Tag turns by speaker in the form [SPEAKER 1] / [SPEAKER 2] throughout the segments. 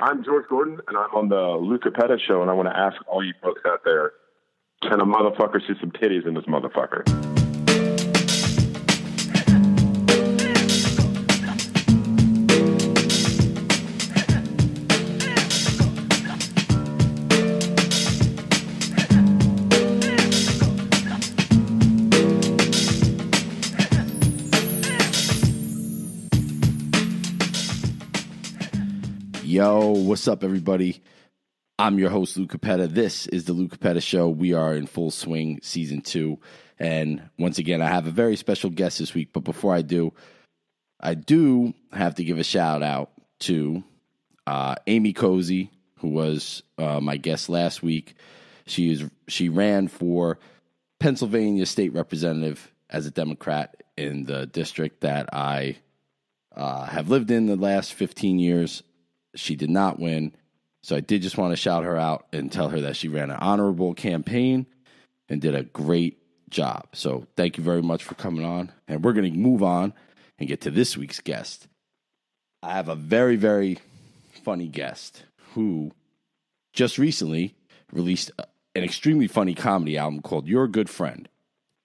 [SPEAKER 1] I'm George Gordon, and I'm on the Lou Capetta show, and I want to ask all you folks out there, can a motherfucker see some titties in this motherfucker?
[SPEAKER 2] Yo, what's up, everybody? I'm your host, Lou Capetta. This is the Lou Capetta Show. We are in full swing, season 2. And once again, I have a very special guest this week. But before I do have to give a shout out to Amy Cozy, who was my guest last week. She ran for Pennsylvania State Representative as a Democrat in the district that I have lived in the last 15 years. She did not win, so I did just want to shout her out and tell her that she ran an honorable campaign and did a great job. So thank you very much for coming on, and we're going to move on and get to this week's guest. I have a very, very funny guest who just recently released an extremely funny comedy album called You're a Good Friend,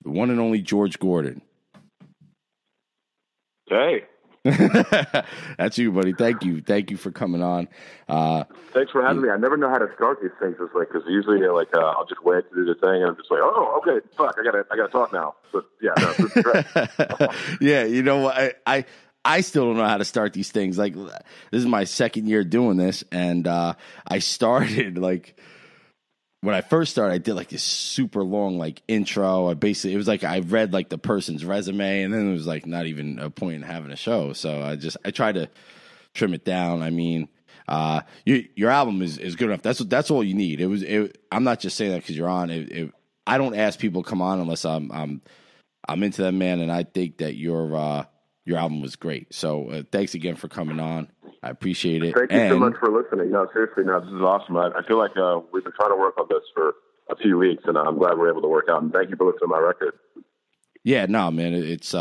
[SPEAKER 2] the one and only George Gordon.
[SPEAKER 1] Hey.
[SPEAKER 2] That's you, buddy. Thank you for coming on.
[SPEAKER 1] Thanks for having me. I never know how to start these things. It's like, because usually I'll just wait to do the thing, and I'm just like, oh, okay, fuck, I gotta talk now. But yeah, no, this is great.
[SPEAKER 2] Yeah, you know what? I still don't know how to start these things. Like, this is my second year doing this, and I started when I first started, I did like this super long intro. It was like I read the person's resume, and then it was like not even a point in having a show. So I tried to trim it down. I mean, your album is good enough. That's all you need. I'm not just saying that because you're on. I don't ask people to come on unless I'm into them, man. And I think that your album was great. So thanks again for coming on. I appreciate it.
[SPEAKER 1] Thank you so much for listening. No, seriously, this is awesome. I feel like we've been trying to work on this for a few weeks, and I'm glad we're able to work out. And thank you for listening to my record.
[SPEAKER 2] Yeah, no, man, it's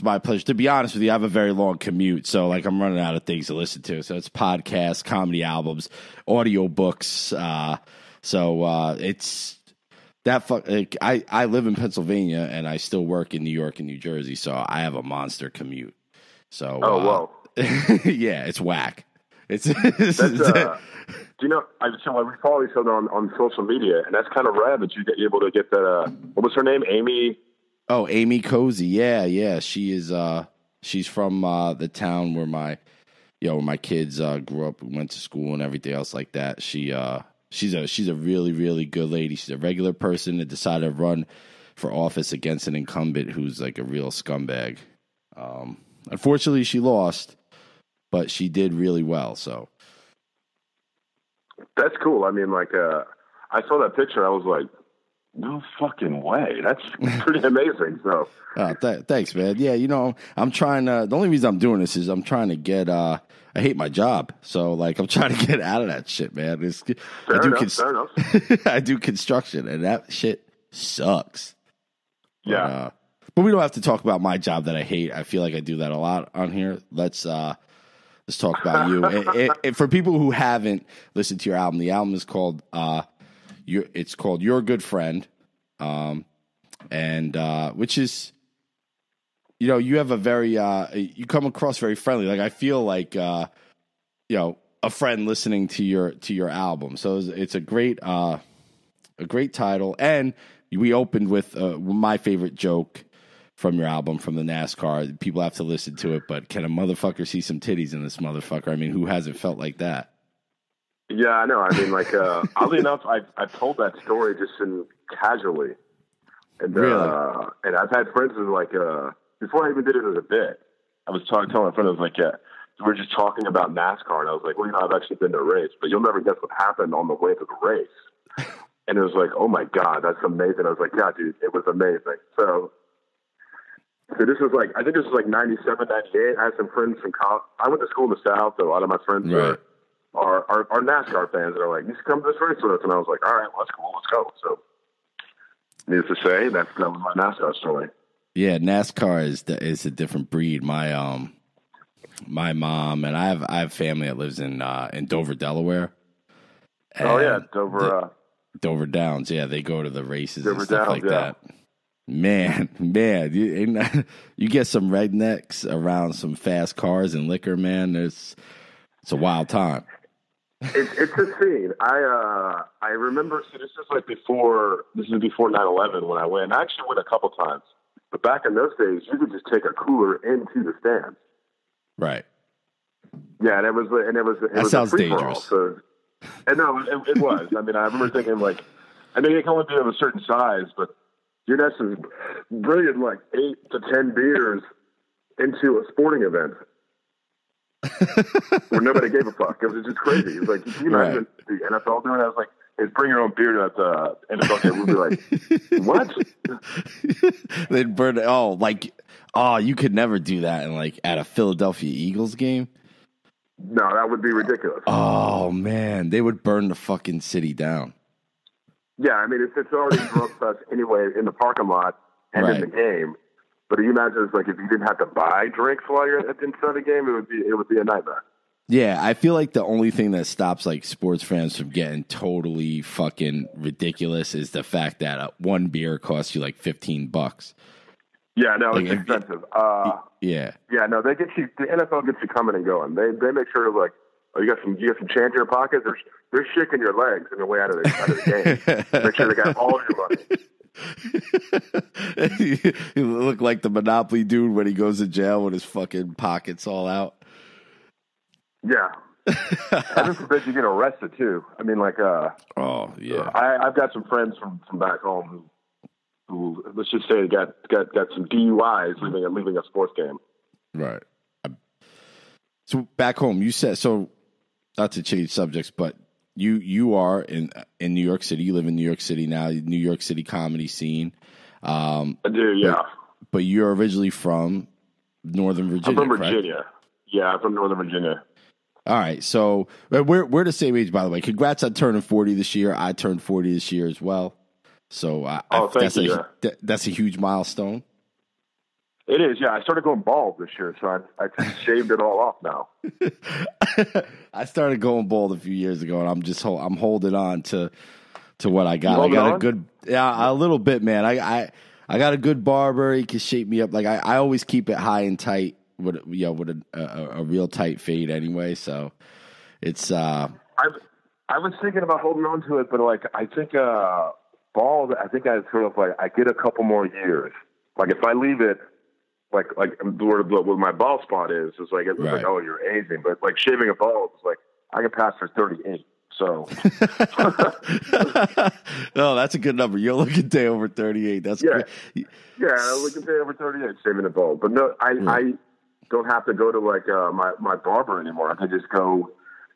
[SPEAKER 2] my pleasure. To be honest with you, I have a very long commute, so I'm running out of things to listen to. So it's podcasts, comedy albums, audio books. It's that. I live in Pennsylvania, and I still work in New York and New Jersey, so I have a monster commute. So
[SPEAKER 1] whoa.
[SPEAKER 2] Yeah, it's whack. It's
[SPEAKER 1] do you know? We follow each other on social media, and that's kind of rad that you get able to get that. What was her name? Amy.
[SPEAKER 2] Oh, Amy Cozy. Yeah. She is. She's from the town where my kids grew up, went to school, and everything else like that. She's a really, really good lady. She's a regular person that decided to run for office against an incumbent who's like a real scumbag. Unfortunately, she lost, but she did really well. So
[SPEAKER 1] that's cool. I mean, I saw that picture. I was like, no fucking way. That's pretty amazing. So,
[SPEAKER 2] thanks, man. Yeah, I'm trying to. The only reason I'm doing this is I'm trying to get. I hate my job, so I'm trying to get out of that shit, man.
[SPEAKER 1] Fair enough.
[SPEAKER 2] I do construction, and that shit sucks.
[SPEAKER 1] Yeah.
[SPEAKER 2] But we don't have to talk about my job that I hate. I feel like I do that a lot on here. Let's talk about you. And for people who haven't listened to your album, the album is called it's called You're a Good Friend, and which is, you have a very you come across very friendly. I feel like a friend listening to your album. So it's a great title, and we opened with my favorite joke from your album, from the NASCAR. People have to listen to it, but can a motherfucker see some titties in this motherfucker? I mean, who hasn't felt like that?
[SPEAKER 1] Yeah, I know. I mean, oddly enough, I've told that story just casually. And,
[SPEAKER 2] really?
[SPEAKER 1] And I've had friends who before I even did it as a bit, I was telling my friend, I was like, yeah, we were just talking about NASCAR, and I was like, well, I've actually been to a race, but you'll never guess what happened on the way to the race. And it was like, oh my God, that's amazing. I was like, yeah, dude, it was amazing. So this was I think this was 97, 98. I had some friends from college. I went to school in the South, so a lot of my friends are NASCAR fans. And they're like, you should come to this race with us. And I was like, all right, well, that's cool. Let's go. So needless to say, that was my NASCAR story.
[SPEAKER 2] Yeah, NASCAR is a different breed. My my mom, and I have family that lives in Dover, Delaware.
[SPEAKER 1] Oh yeah, Dover.
[SPEAKER 2] Dover Downs. Yeah, they go to the races
[SPEAKER 1] Dover
[SPEAKER 2] and stuff
[SPEAKER 1] Downs,
[SPEAKER 2] like
[SPEAKER 1] yeah.
[SPEAKER 2] that. Man, you get some rednecks around some fast cars and liquor, man. It's a wild time.
[SPEAKER 1] It's a scene. I remember. So this is like before 9/11 when I went. I actually went a couple times, but back in those days, you could just take a cooler into the stands.
[SPEAKER 2] Right.
[SPEAKER 1] Yeah, and it was
[SPEAKER 2] sounds
[SPEAKER 1] a free-for-all,
[SPEAKER 2] dangerous.
[SPEAKER 1] So, and no, it was. I mean, I remember thinking like, I mean, they can only be of a certain size, but you're in essence bringing like 8 to 10 beers into a sporting event. Where nobody gave a fuck. It was just crazy. It was like, can you imagine the NFL doing it? I was like, hey, bring your own beer at the NFL game. We'd be like, what?
[SPEAKER 2] They'd burn it. You could never do that in like at a Philadelphia Eagles game.
[SPEAKER 1] No, that would be ridiculous.
[SPEAKER 2] Oh man, they would burn the fucking city down.
[SPEAKER 1] Yeah, I mean, it's already drug fest anyway in the parking lot and in the game. But you imagine it's like if you didn't have to buy drinks while you're inside the game, it would be a nightmare.
[SPEAKER 2] Yeah, I feel like the only thing that stops like sports fans from getting totally fucking ridiculous is the fact that one beer costs you like $15.
[SPEAKER 1] Yeah, no, it's expensive.
[SPEAKER 2] Yeah,
[SPEAKER 1] no, they get you. The NFL gets you coming and going. They make sure like, oh, you got some change in your pocket. They're shaking your legs on your way out of the game. Make sure they got all your money.
[SPEAKER 2] You look like the Monopoly dude when he goes to jail with his fucking pockets all out.
[SPEAKER 1] Yeah. Heaven forbid you get arrested too. I mean, like,
[SPEAKER 2] oh yeah.
[SPEAKER 1] I've got some friends from back home who let's just say got some DUIs leaving a sports game.
[SPEAKER 2] Right. So back home, you said so. Not to change subjects, but you are in New York City. You live in New York City now. New York City comedy scene.
[SPEAKER 1] I do, yeah.
[SPEAKER 2] But you're originally from Northern Virginia.
[SPEAKER 1] I'm from
[SPEAKER 2] correct?
[SPEAKER 1] Virginia. Yeah, I'm from Northern Virginia.
[SPEAKER 2] All right, so we're the same age, by the way. Congrats on turning 40 this year. I turned 40 this year as well. So
[SPEAKER 1] thank you.
[SPEAKER 2] That's a huge milestone.
[SPEAKER 1] It is, yeah. I started going bald this year, so I shaved it all off now.
[SPEAKER 2] I started going bald a few years ago, and I'm holding on to what I got. A little bit, man. I got a good barber. He can shape me up. Like I always keep it high and tight with a real tight fade anyway. So it's. I
[SPEAKER 1] was thinking about holding on to it, but like I think bald. I think I sort of like I get a couple more years. Like if I leave it. Like where my bald spot is like it was like, oh, you're aging, but like shaving a bald is like I can pass for 38. So
[SPEAKER 2] no, that's a good number. You'll look a day over 38. That's great.
[SPEAKER 1] Yeah, I look a day over 38 shaving a bald. But no, I don't have to go to like my barber anymore. I can just go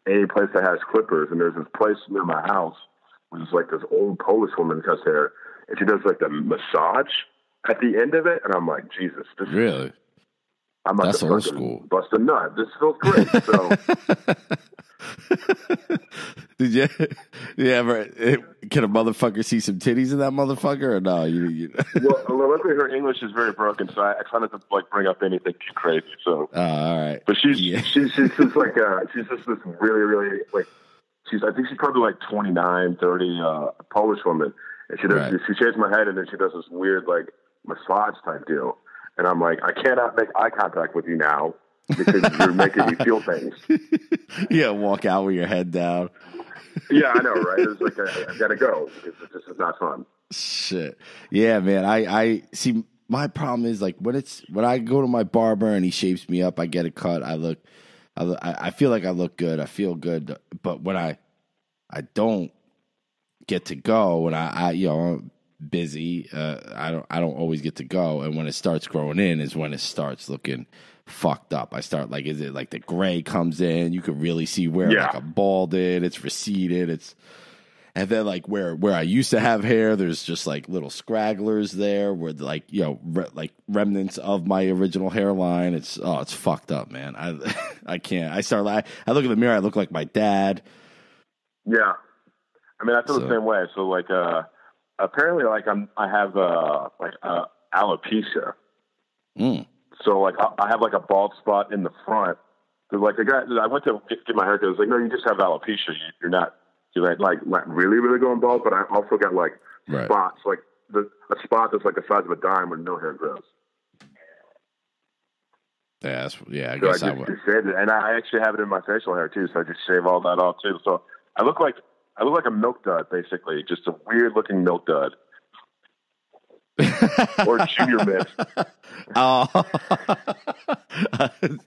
[SPEAKER 1] any place that has clippers. And there's this place near my house where there's like this old Polish woman cuts hair, and she does like the massage at the end of it, and I'm like, Jesus, this
[SPEAKER 2] really?
[SPEAKER 1] I'm about
[SPEAKER 2] That's
[SPEAKER 1] to
[SPEAKER 2] old school.
[SPEAKER 1] Bust a nut. This feels great. So,
[SPEAKER 2] did you ever? Can a motherfucker see some titties in that motherfucker, or no?
[SPEAKER 1] Well, luckily her English is very broken, so I try not to like bring up anything too crazy. So,
[SPEAKER 2] all right.
[SPEAKER 1] But she's just like she's just this really, really like I think she's probably like 29, 30, Polish woman, and she does she shaves my head, and then she does this weird like massage type deal, and I'm like, I cannot make eye contact with you now because you're making me feel things.
[SPEAKER 2] Yeah, walk out with your head down.
[SPEAKER 1] Yeah, I know, right? It's like I gotta go because this is not fun.
[SPEAKER 2] Shit. Yeah, man. I see. My problem is like when I go to my barber and he shapes me up, I get a cut. I feel like I look good. I feel good, but when I don't get to go, and I'm busy. I don't always get to go, and when it starts growing in is when it starts looking fucked up. I start like, is it like the gray comes in? You can really see where like I'm balded. It's receded. And then like where I used to have hair, there's just like little scragglers there, where like like remnants of my original hairline. It's fucked up, man. I can't. I look in the mirror. I look like my dad.
[SPEAKER 1] Yeah, I mean I feel the same way. So like apparently like I have alopecia. So like I have like a bald spot in the front Cause like the guy, I went to get my haircut. I was like, no, you just have alopecia. You're not, like really, really going bald. But I also got like spots, like a spot that's like the size of a dime where no hair grows.
[SPEAKER 2] Yeah, I
[SPEAKER 1] so
[SPEAKER 2] guess
[SPEAKER 1] I just shaved it, and I actually have it in my facial hair too. So I just shave all that off too. So I look like a milk dud, basically, just a weird looking milk dud. Or junior mints.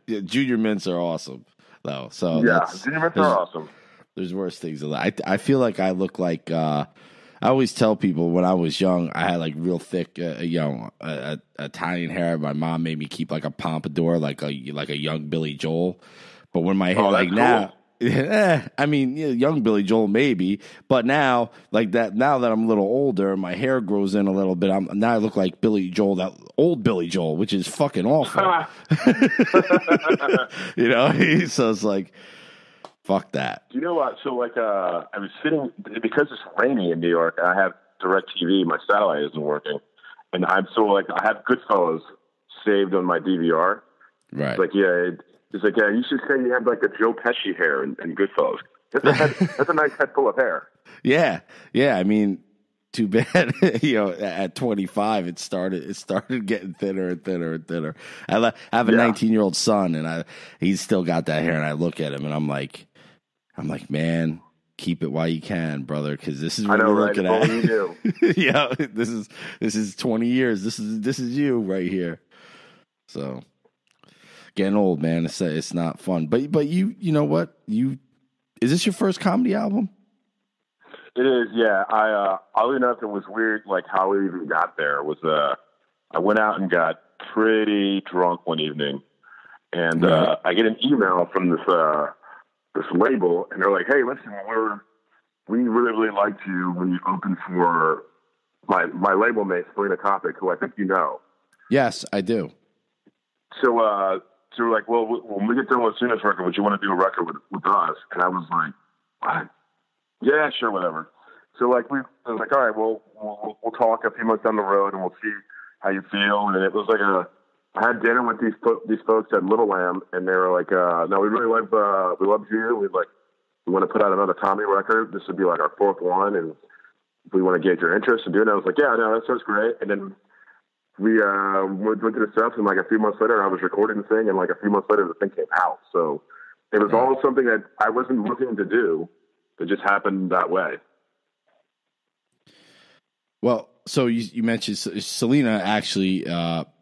[SPEAKER 2] Yeah, junior mints are awesome, though. So
[SPEAKER 1] yeah, junior mints are awesome.
[SPEAKER 2] There's worse things than that. I feel like I look like. I always tell people when I was young, I had like real thick, Italian hair. My mom made me keep like a pompadour, like a young Billy Joel. But when my hair, like now.
[SPEAKER 1] Cool.
[SPEAKER 2] I mean, young Billy Joel maybe, but now like that. Now that I'm a little older, my hair grows in a little bit. Now I look like Billy Joel, that old Billy Joel, which is fucking awful. So it's like, fuck that.
[SPEAKER 1] You know what? So like, I was sitting because it's rainy in New York. I have DirecTV. My satellite isn't working, and I have Goodfellas saved on my DVR.
[SPEAKER 2] Right.
[SPEAKER 1] Like It's like, you should say you have like a Joe Pesci hair and Goodfellas. That's a nice head full of hair.
[SPEAKER 2] Yeah. I mean, too bad. At 25, it started getting thinner and thinner and thinner. I have a 19-year-old son, and he's still got that hair. And I look at him, and I'm like, man, keep it while you can, brother, because this is what we're looking at.
[SPEAKER 1] You do.
[SPEAKER 2] Yeah, this is 20 years. This is you right here. So. Getting old, man. It's not fun. But you know what? Is this your first comedy album?
[SPEAKER 1] It is, yeah. Oddly enough, it was weird, like how we even got there. I went out and got pretty drunk one evening, and I get an email from this label, and they're like, "Hey, listen, we really, really liked you when you opened for my label mate, Selena Topic, who I think you know."
[SPEAKER 2] Yes, I do.
[SPEAKER 1] So we're like, well, when we get done with Selena's record, would you want to do a record with us? And I was like, what? Yeah, sure, whatever. So I was like, all right, well, we'll talk a few months down the road, and we'll see how you feel. And it was like I had dinner with these folks at Little Lamb, and they were like, no, we really loved you. We want to put out another comedy record. This would be like our fourth one, and we want to gauge your interest in doing it. I was like, yeah, no, that sounds great. And then we went to the steps, and like a few months later, I was recording the thing, and like a few months later, the thing came out. So it was all something that I wasn't looking to do. It just happened that way.
[SPEAKER 2] Well, so you mentioned Selena actually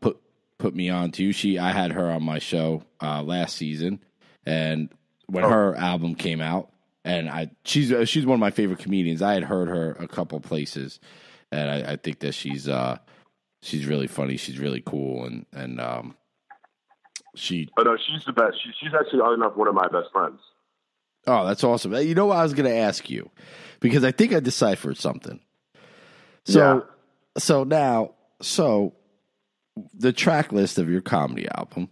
[SPEAKER 2] put me on to you. I had her on my show last season, and when her album came out, and she's one of my favorite comedians. I had heard her a couple places, and I think that she's really funny. She's really cool, and she.
[SPEAKER 1] Oh no, she's the best. She's actually oddly enough one of my best friends.
[SPEAKER 2] Oh, that's awesome. You know what I was going to ask you, because I think I deciphered something. So the track list of your comedy album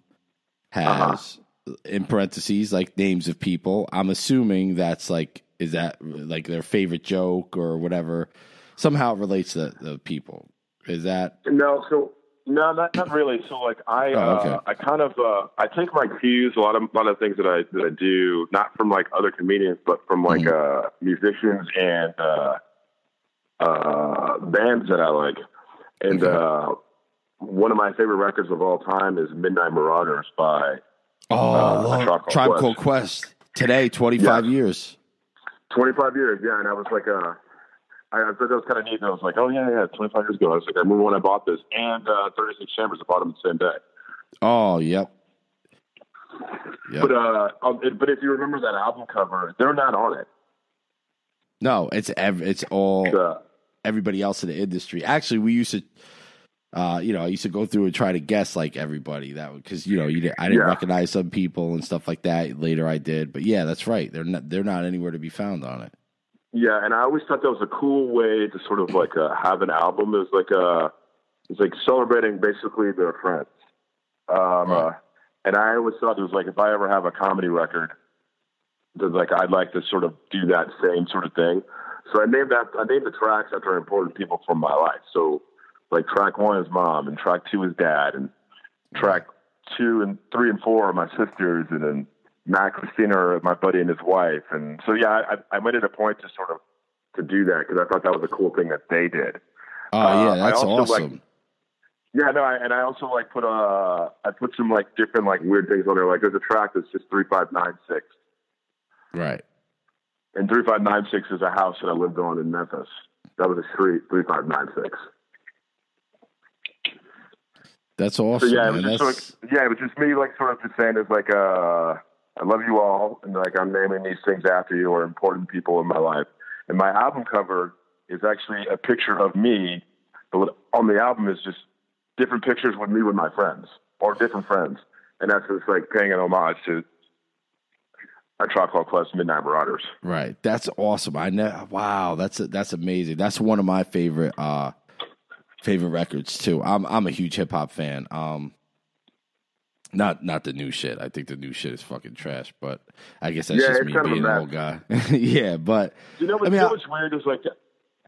[SPEAKER 2] has in parentheses like names of people. I'm assuming that's like, is that like their favorite joke or whatever? Somehow it relates to the people. Is that
[SPEAKER 1] no? So no, not really. So like I kind of I take my cues a lot of things that I do not from like other comedians, but from like musicians and bands that I like. And one of my favorite records of all time is Midnight Marauders by
[SPEAKER 2] Tribe Called Quest. Today, 25 years.
[SPEAKER 1] 25 years, yeah. And I was like, I thought that was kind of neat. And I was like, oh, yeah, 25 years ago. I was like, I remember when I bought this. And 36 Chambers, I bought them the same day.
[SPEAKER 2] Oh, yep.
[SPEAKER 1] But if you remember that album cover, they're not on it.
[SPEAKER 2] No, it's all everybody else in the industry. Actually, we used to, I used to go through and try to guess like everybody because I didn't recognize some people and stuff like that. Later, I did, but yeah, that's right. They're not anywhere to be found on it.
[SPEAKER 1] Yeah, and I always thought that was a cool way to sort of like have an album. It's like celebrating basically their friends. Right. And I always thought it was like if I ever have a comedy record, that like I'd like to sort of do that same sort of thing. So I named the tracks after important people from my life. So like track 1 is mom, and track 2 is dad, and track 2 and 3 and 4 are my sisters, and then Matt Christina are my buddy and his wife. And so, yeah, I made it a point to sort of to do that because I thought that was a cool thing that they did.
[SPEAKER 2] Oh, yeah, that's awesome.
[SPEAKER 1] Like, yeah, no, I also like I put some like different like weird things on there. Like there's a track that's just 3596.
[SPEAKER 2] Right.
[SPEAKER 1] And 3596 is a house that I lived on in Memphis. That was a street, 3596.
[SPEAKER 2] That's awesome.
[SPEAKER 1] So, yeah,
[SPEAKER 2] man.
[SPEAKER 1] it was just me like sort of just saying it's like I love you all, and like I'm naming these things after you or important people in my life. And my album cover is actually a picture of me, but on the album is just different pictures with me with my friends or different friends, and that's just like paying an homage to A Tribe Called Quest, Midnight Marauders.
[SPEAKER 2] Right, that's awesome. Wow, that's amazing. That's one of my favorite records too. I'm a huge hip hop fan. Not the new shit. I think the new shit is fucking trash. But I guess that's just me being an old guy. Yeah, but
[SPEAKER 1] you know what's weird is like.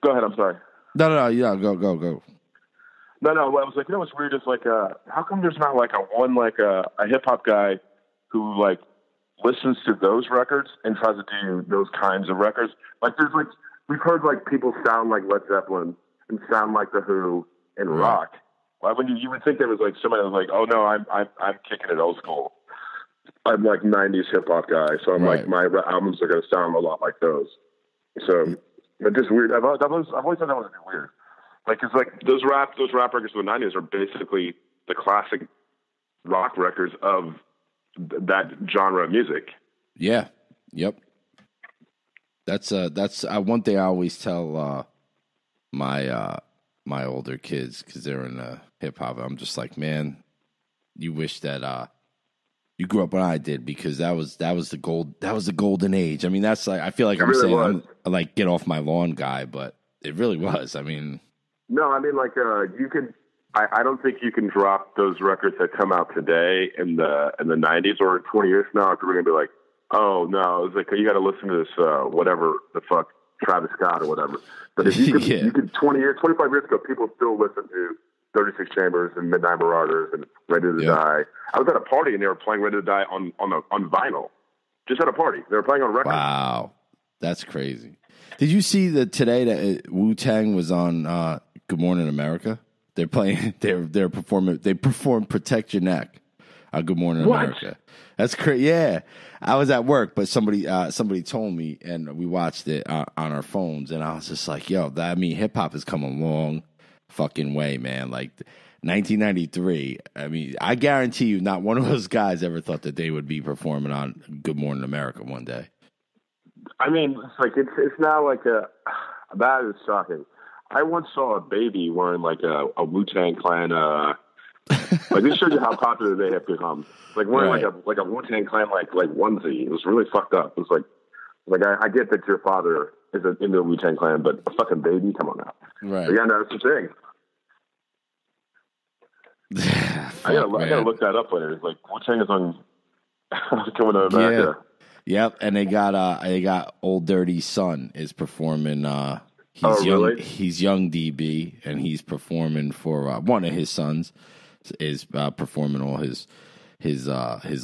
[SPEAKER 1] Go ahead. I'm sorry.
[SPEAKER 2] No. Yeah, go.
[SPEAKER 1] No. I was like, what's weird is like, how come there's not like a hip hop guy who like listens to those records and tries to do those kinds of records? Like, there's like we've heard like people sound like Led Zeppelin and sound like the Who and rock. Why would you would think there was like somebody that was like, oh no, I'm kicking it old school. I'm like 90s hip hop guy, so I'm like my albums are going to sound a lot like those. So it's just weird. I've always thought that was a bit weird. Like it's like those rap records of the 90s are basically the classic rock records of that genre of music.
[SPEAKER 2] Yeah. Yep. That's one thing I always tell my older kids because they're in hip hop. I'm just like, man, you wish that you grew up when I did because that was the golden age. I mean, that's like I feel like I'm saying I'm like get off my lawn guy, but it really was. I mean,
[SPEAKER 1] no, I mean like you can. I don't think you can drop those records that come out today in the 90s or 20 years from now. We're gonna be like, oh no, it's like you got to listen to this whatever the fuck Travis Scott or whatever. But if you could, you could 25 years ago, people still listen to 36 Chambers and Midnight Marauders and Ready to Die. I was at a party and they were playing Ready to Die on vinyl. Just at a party, they were playing on record.
[SPEAKER 2] Wow, that's crazy. Did you see that today that Wu-Tang was on Good Morning America? They're playing. They're performing. They performed "Protect Your Neck" on Good Morning America. That's crazy. Yeah, I was at work, but somebody told me, and we watched it on our phones, and I was just like, "Yo, hip hop has come a long fucking way, man." Like 1993. I mean, I guarantee you, not one of those guys ever thought that they would be performing on Good Morning America one day.
[SPEAKER 1] I mean, it's like it's now like that is shocking. I once saw a baby wearing like a Wu-Tang Clan. Like this shows you how popular they have become. Like wearing like a Wu-Tang Clan like onesie. It was really fucked up. It was like I get that your father is into the Wu-Tang Clan, but a fucking baby, come on now.
[SPEAKER 2] Right.
[SPEAKER 1] But yeah, no, it's the thing. I gotta look that up later. It's like Wu-Tang is on coming to America.
[SPEAKER 2] Yeah. Yep, and they got Old Dirty's son is performing. He's young.
[SPEAKER 1] Really?
[SPEAKER 2] He's young DB, and he's performing for one of his sons is performing all his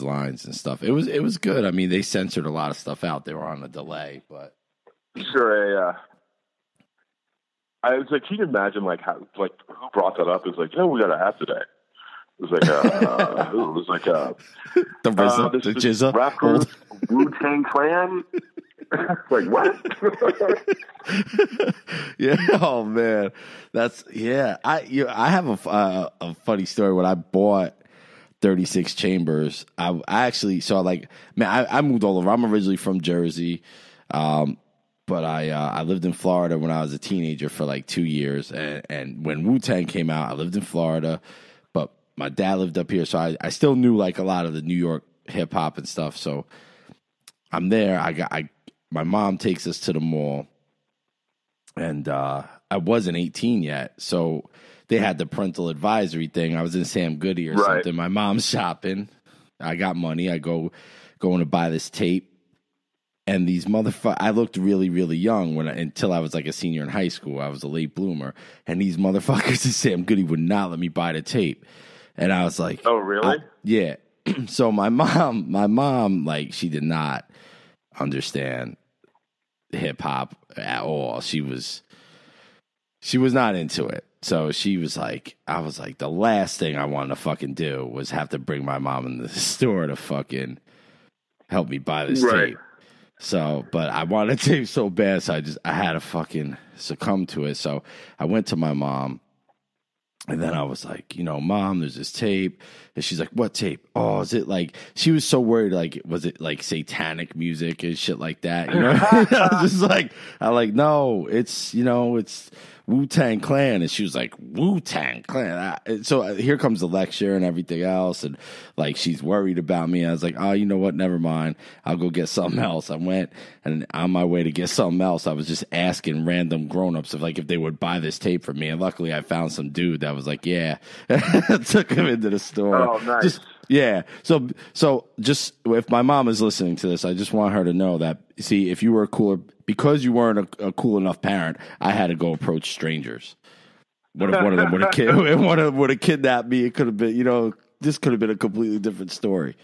[SPEAKER 2] lines and stuff. It was good. I mean, they censored a lot of stuff out. They were on a delay, but
[SPEAKER 1] sure. I was like, can you imagine like how who brought that up? It's like, we got to have today. It was like, who? It was like
[SPEAKER 2] the RZA, the Jizza,
[SPEAKER 1] rap group, Wu-Tang Clan. Like what?
[SPEAKER 2] Yeah. Oh man, that's I have a funny story. When I bought 36 Chambers, I actually saw I moved all over. I'm originally from Jersey, but I lived in Florida when I was a teenager for like 2 years, and when Wu-Tang came out, I lived in Florida, but my dad lived up here, so I still knew like a lot of the New York hip hop and stuff. So I'm there. My mom takes us to the mall, and I wasn't 18 yet, so they had the parental advisory thing. I was in Sam Goody or something. My mom's shopping. I got money. I going to buy this tape, and these motherfuckers. I looked really, really young until I was like a senior in high school. I was a late bloomer, and these motherfuckers in Sam Goody would not let me buy the tape, and I was like,
[SPEAKER 1] "Oh, really?"
[SPEAKER 2] Yeah. So my mom, like, she did not understand hip hop at all. She was not into it. So she was like, I was like, the last thing I wanted to fucking do was have to bring my mom in the store to fucking help me buy this tape. So, but I wanted a tape so bad, so I had to fucking succumb to it. So I went to my mom. And then I was like, Mom, there's this tape. And she's like, what tape? Oh, is it like, she was so worried, like, was it like satanic music and shit like that? I was just like, no, it's Wu-Tang Clan. And she was like, Wu-Tang Clan. So here comes the lecture and everything else. And like, she's worried about me. I was like, oh, you know what? Never mind. I'll go get something else. I went, and on my way to get something else, I was just asking random grown-ups if they would buy this tape for me. And luckily I found some dude that was like, yeah. Took him into the store.
[SPEAKER 1] Oh, nice.
[SPEAKER 2] So just if my mom is listening to this, I just want her to know that, see, if you were because you weren't a cool enough parent, I had to go approach strangers. What if one of them would have kidnapped me? It could have been, this could have been a completely different story.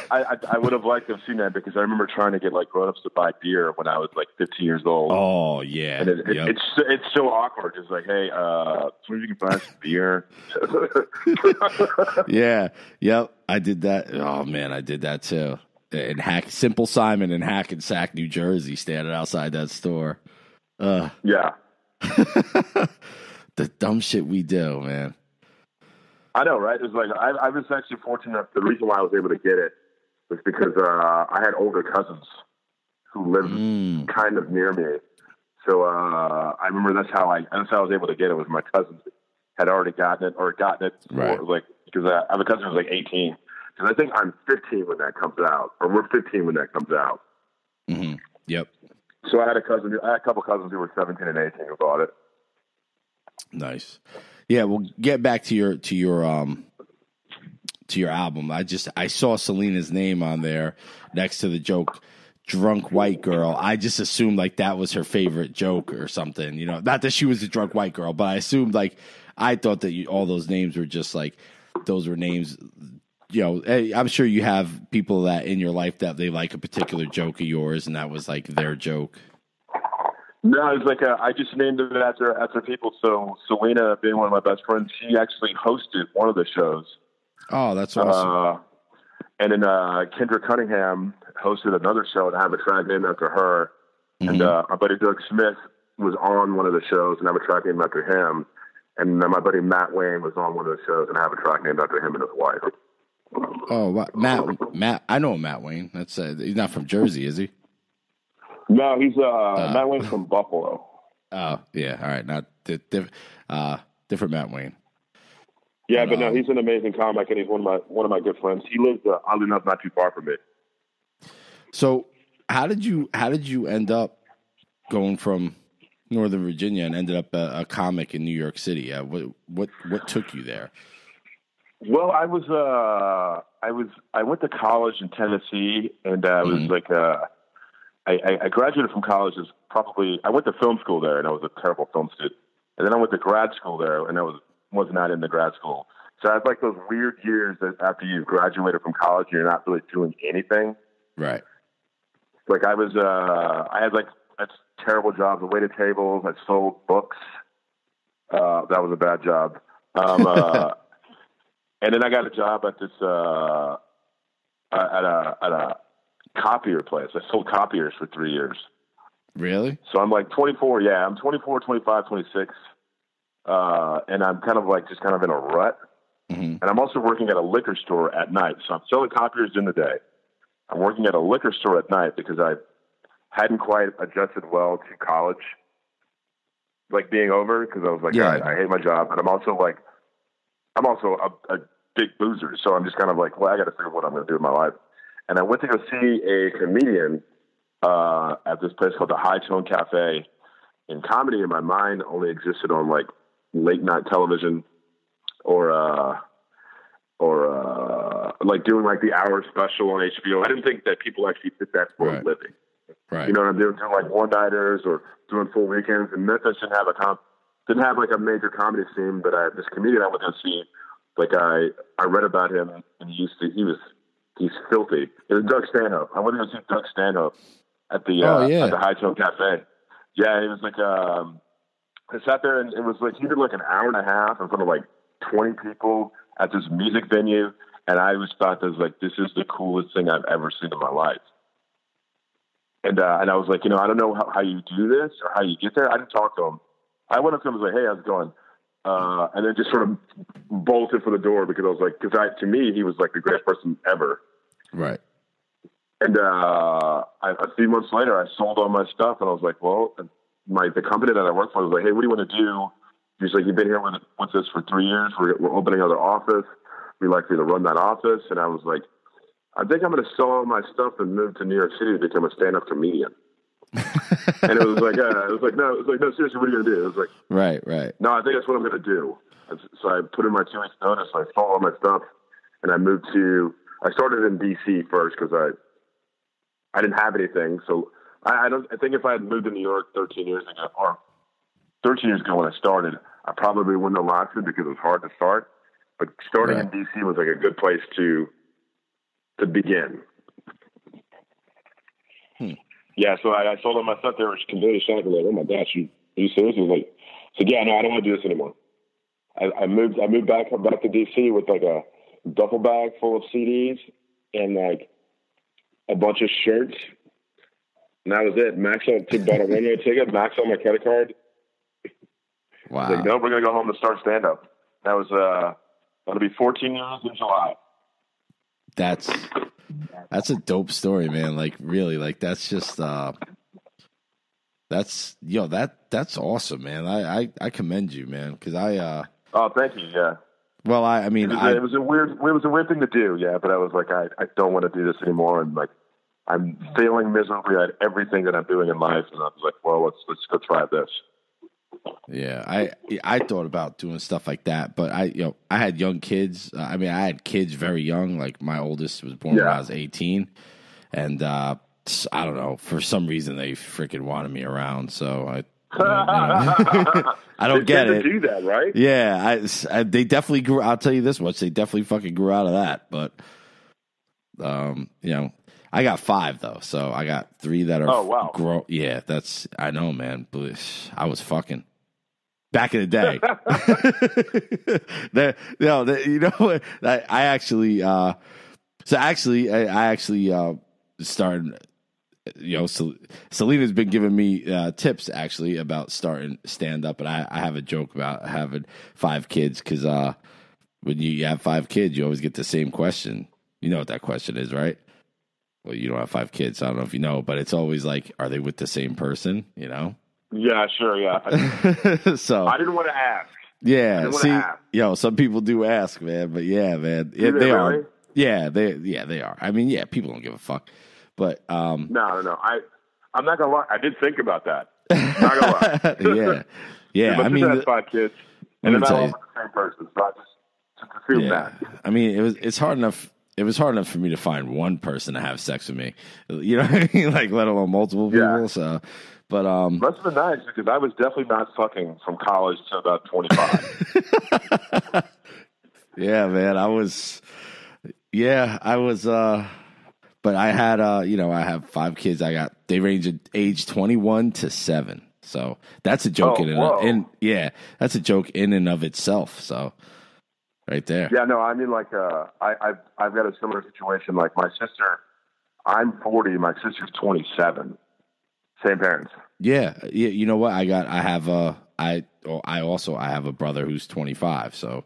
[SPEAKER 1] I would have liked to have seen that, because I remember trying to get like grown-ups to buy beer when I was like 15 years old.
[SPEAKER 2] Oh yeah,
[SPEAKER 1] and it's so awkward. It's like, hey, so you can buy some beer.
[SPEAKER 2] Yeah, yep, I did that. Oh man, I did that too. In Simple Simon in Hackensack, New Jersey, standing outside that store.
[SPEAKER 1] Yeah,
[SPEAKER 2] the dumb shit we do, man.
[SPEAKER 1] I know, right? It's like I was actually fortunate. The reason why I was able to get it was because I had older cousins who lived kind of near me. So I remember that's how I was able to get it. Was my cousins had already gotten it,
[SPEAKER 2] right?
[SPEAKER 1] Because I have a cousin who's like 18. Because I think I'm 15 when that comes out, or we're 15 when that comes out.
[SPEAKER 2] Mm-hmm. Yep.
[SPEAKER 1] So I had a couple cousins who were 17 and 18 who bought it.
[SPEAKER 2] Nice. Yeah, we'll get back to your album. I saw Selena's name on there next to the joke drunk white girl. I just assumed like that was her favorite joke or something, not that she was a drunk white girl, but I assumed I thought that all those names were just like, those were names, I'm sure you have people that in your life that they like a particular joke of yours, and that was like their joke.
[SPEAKER 1] No, it's like I just named it after people. So Selena, being one of my best friends, she actually hosted one of the shows.
[SPEAKER 2] Oh, that's awesome.
[SPEAKER 1] And then Kendra Cunningham hosted another show, and I have a track named after her. Mm-hmm. And my buddy Doug Smith was on one of the shows, and I have a track named after him. And my buddy Matt Wayne was on one of the shows, and I have a track named after him and his wife.
[SPEAKER 2] Oh, what? Matt, I know Matt Wayne. That's he's not from Jersey, is he?
[SPEAKER 1] No, he's Matt Wayne's from Buffalo.
[SPEAKER 2] Oh, yeah. All right. Not different Matt Wayne.
[SPEAKER 1] Yeah, but no, he's an amazing comic, and he's one of my good friends. He lives oddly enough not too far from me.
[SPEAKER 2] So, how did you end up going from Northern Virginia and ended up a comic in New York City? What took you there?
[SPEAKER 1] Well, I went to college in Tennessee, and I was like I graduated from college I went to film school there, and I was a terrible film student. And then I went to grad school there, and I was not into grad school. So I had like those weird years that after you've graduated from college, you're not really doing anything.
[SPEAKER 2] Right.
[SPEAKER 1] Like I had like terrible jobs. I waited tables. I sold books. That was a bad job. And then I got a job at this at a copier place. I sold copiers for 3 years.
[SPEAKER 2] Really?
[SPEAKER 1] So I'm like 24. Yeah, I'm 24, 25, 26. And I'm kind of like just kind of in a rut. Mm-hmm. And I'm also working at a liquor store at night. So I'm selling copiers in the day. I'm working at a liquor store at night because I hadn't quite adjusted well to college, like being over, because I was like, yeah. I hate my job. And I'm also a big boozer. So I'm just kind of like, well, I got to figure out what I'm going to do with my life. And I went to go see a comedian at this place called the High Tone Cafe. And comedy in my mind only existed on like late night television or like doing like the hour special on HBO. I didn't think that people actually did that for a living.
[SPEAKER 2] Right.
[SPEAKER 1] You know what I'm doing? Doing like one-nighters or doing full weekends. And Memphis didn't have like a major comedy scene, but this comedian I went to see Like I read about him, and he's filthy. It was Doug Stanhope. I went to go see Doug Stanhope at the High Tone Cafe. Yeah, he was like I sat there, and it was like he did like an hour and a half in front of like 20 people at this music venue, and I was thought that was like, this is the coolest thing I've ever seen in my life. And I was like, I don't know how you do this or how you get there. I didn't talk to him. I went up to him and was like, hey, how's it going? And then just sort of bolted for the door because I was like, to me, he was like the greatest person ever.
[SPEAKER 2] Right.
[SPEAKER 1] And a few months later, I sold all my stuff, and I was like, well, the company that I work for was like, hey, what do you want to do? He's like, you've been here with us for 3 years. We're opening another office. We'd like you to run that office. And I was like, I think I'm going to sell all my stuff and move to New York City to become a stand-up comedian. And it was like, no, seriously, what are you going to do? It was like,
[SPEAKER 2] right.
[SPEAKER 1] No, I think that's what I'm going to do. So I put in my 2 weeks notice. I sold all my stuff, and I started in DC first because I didn't have anything. So I think if I had moved to New York 13 years ago when I started, I probably wouldn't have lasted because it was hard to start. But starting in DC was like a good place to begin. Yeah, so I sold all my stuff there, which completely shocked me. Like, oh my gosh, are you serious? I was like, yeah, no, I don't want to do this anymore. I moved back to DC with like a duffel bag full of CDs and like a bunch of shirts. And that was it. Max out bought a one-way ticket, max on my credit card.
[SPEAKER 2] Wow.
[SPEAKER 1] Like, no, we're gonna go home to start stand-up. That was gonna be 14 years in July.
[SPEAKER 2] That's a dope story, man. Like, really, like that's just that's awesome, man. I commend you, man, because
[SPEAKER 1] oh, thank you. Yeah.
[SPEAKER 2] Well, I mean,
[SPEAKER 1] it was a weird thing to do, yeah. But I was like, I don't want to do this anymore, and like, I'm failing miserably at everything that I'm doing in life, and I was like, well, let's go try this.
[SPEAKER 2] Yeah, I thought about doing stuff like that, but I had young kids. I had kids very young. Like my oldest was born when I was 18, and I don't know, for some reason they freaking wanted me around. So I don't get it.
[SPEAKER 1] Do that, right?
[SPEAKER 2] Yeah, they definitely grew. I'll tell you this much: they definitely fucking grew out of that. But I got 5 though, so I got 3 that are grown. Yeah, I know, man. I was fucking back in the day. I actually started. Selena's been giving me tips actually about starting stand up, and I have a joke about having 5 kids because when you have 5 kids, you always get the same question. You know what that question is, right? Well, you don't have 5 kids, so I don't know if you know, but it's always like, are they with the same person?
[SPEAKER 1] Yeah, sure, yeah.
[SPEAKER 2] So
[SPEAKER 1] I didn't want to ask.
[SPEAKER 2] Yeah, see, some people do ask, man, but yeah, man, they are. Really? Yeah, they are. I mean, yeah, people don't give a fuck, but
[SPEAKER 1] no. I'm not gonna lie. I did think about that. Not gonna lie.
[SPEAKER 2] yeah.
[SPEAKER 1] I mean, 5 kids, and they're not all the same person, so I just assume that.
[SPEAKER 2] I mean, it's hard enough. It was hard enough for me to find one person to have sex with me. You know what I mean? Like, let alone multiple people. Yeah. So, but
[SPEAKER 1] must have been nice because I was definitely not fucking from college to about 25.
[SPEAKER 2] Yeah, man, I was. But I had, I have 5 kids. They range in age 21 to 7. So that's a joke that's a joke in and of itself. So. Right there.
[SPEAKER 1] Yeah, no, I mean, like, I've got a similar situation. Like, my sister, I'm 40, my sister's 27. Same parents.
[SPEAKER 2] Yeah. You know what? I have a brother who's 25. So,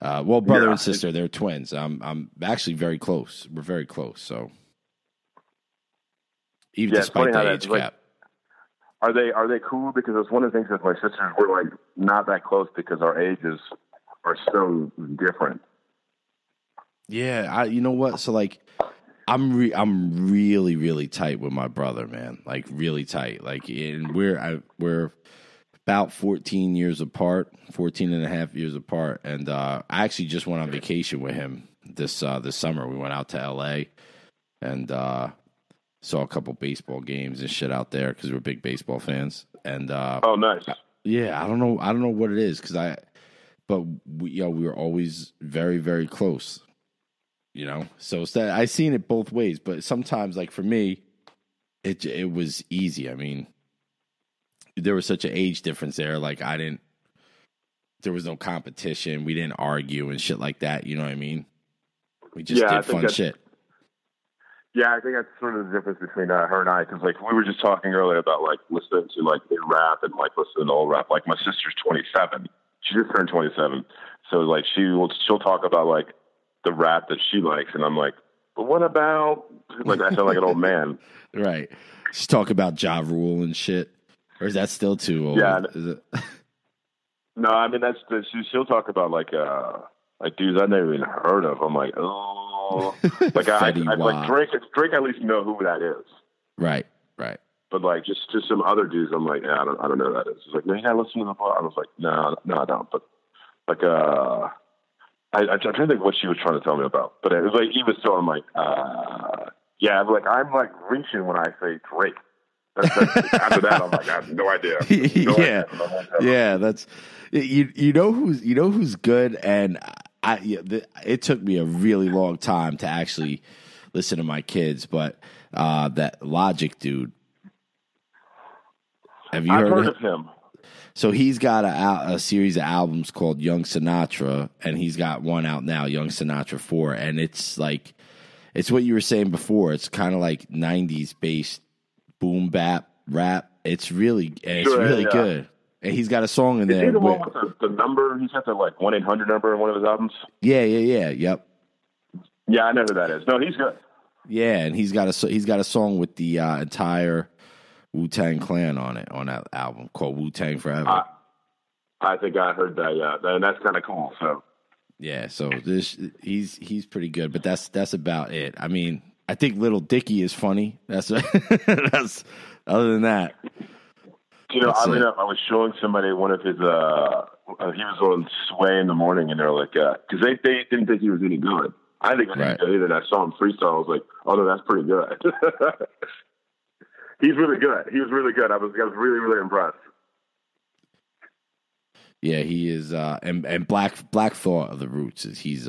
[SPEAKER 2] brother and sister, they're twins. I'm actually very close. We're very close. So, even despite the age gap.
[SPEAKER 1] Are they cool? Because it's one of the things that my sisters were like not that close because our ages are so different.
[SPEAKER 2] Yeah, you know what? So like, I'm really really tight with my brother, man. Like really tight. Like, and we're about 14 years apart, 14 and a half years apart. And I actually just went on vacation with him this summer. We went out to L.A. and saw a couple baseball games and shit out there because we're big baseball fans. And
[SPEAKER 1] oh, nice.
[SPEAKER 2] Yeah, I don't know what it is because but we were always very, very close. So it's that I seen it both ways, but sometimes, like for me, it was easy. I mean, there was such an age difference there. Like there was no competition. We didn't argue and shit like that. You know what I mean? We just did fun shit.
[SPEAKER 1] Yeah, I think that's sort of the difference between her and I, because like we were just talking earlier about like listening to like new rap and like listening to old rap. Like my sister's 27. She just turned 27, so like she'll talk about like the rap that she likes, and I'm like, but what about like I sound like an old man,
[SPEAKER 2] right? She's talking about Ja Rule and shit, or is that still too old?
[SPEAKER 1] Yeah,
[SPEAKER 2] is it?
[SPEAKER 1] No, I mean she'll talk about like dudes I never even heard of. I'm like, oh, like I like Drake. Drake, I at least know who that is.
[SPEAKER 2] Right.
[SPEAKER 1] But like just some other dudes, I'm like, yeah, I don't know who that is. It's like, man, I listen to the bar. I was like, no, I don't. But like, I'm trying to think what she was trying to tell me about. But it was like he was telling like, yeah, like I'm like reaching when I say Drake. After that, I'm like, I have no idea.
[SPEAKER 2] Yeah, that's you know who's good, and it took me a really long time to actually listen to my kids, but that Logic dude. Have you heard
[SPEAKER 1] of him?
[SPEAKER 2] So he's got a series of albums called Young Sinatra, and he's got one out now, Young Sinatra 4, and it's like it's what you were saying before. It's kind of like 90s based boom bap rap. It's really good. And he's got a song in there.
[SPEAKER 1] Is he the one with the number? He's got the like 1-800 number in one of his albums.
[SPEAKER 2] Yeah. Yep.
[SPEAKER 1] Yeah, I know who that is. No, he's good.
[SPEAKER 2] Yeah, and he's got a song with the entire Wu-Tang Clan on that album called Wu-Tang Forever.
[SPEAKER 1] I think I heard that. Yeah, and that's kind of cool. So
[SPEAKER 2] yeah, so he's pretty good, but that's about it. I mean, I think Little Dicky is funny. That's other than that.
[SPEAKER 1] You know, I was showing somebody one of his. He was on Sway in the morning, and they're like, because they didn't think he was any good. I think he was any good either. And I saw him freestyle. I was like, oh no, that's pretty good. He's really good. He was really good. I was really, really impressed.
[SPEAKER 2] Yeah, he is. And Black Thought of the Roots is he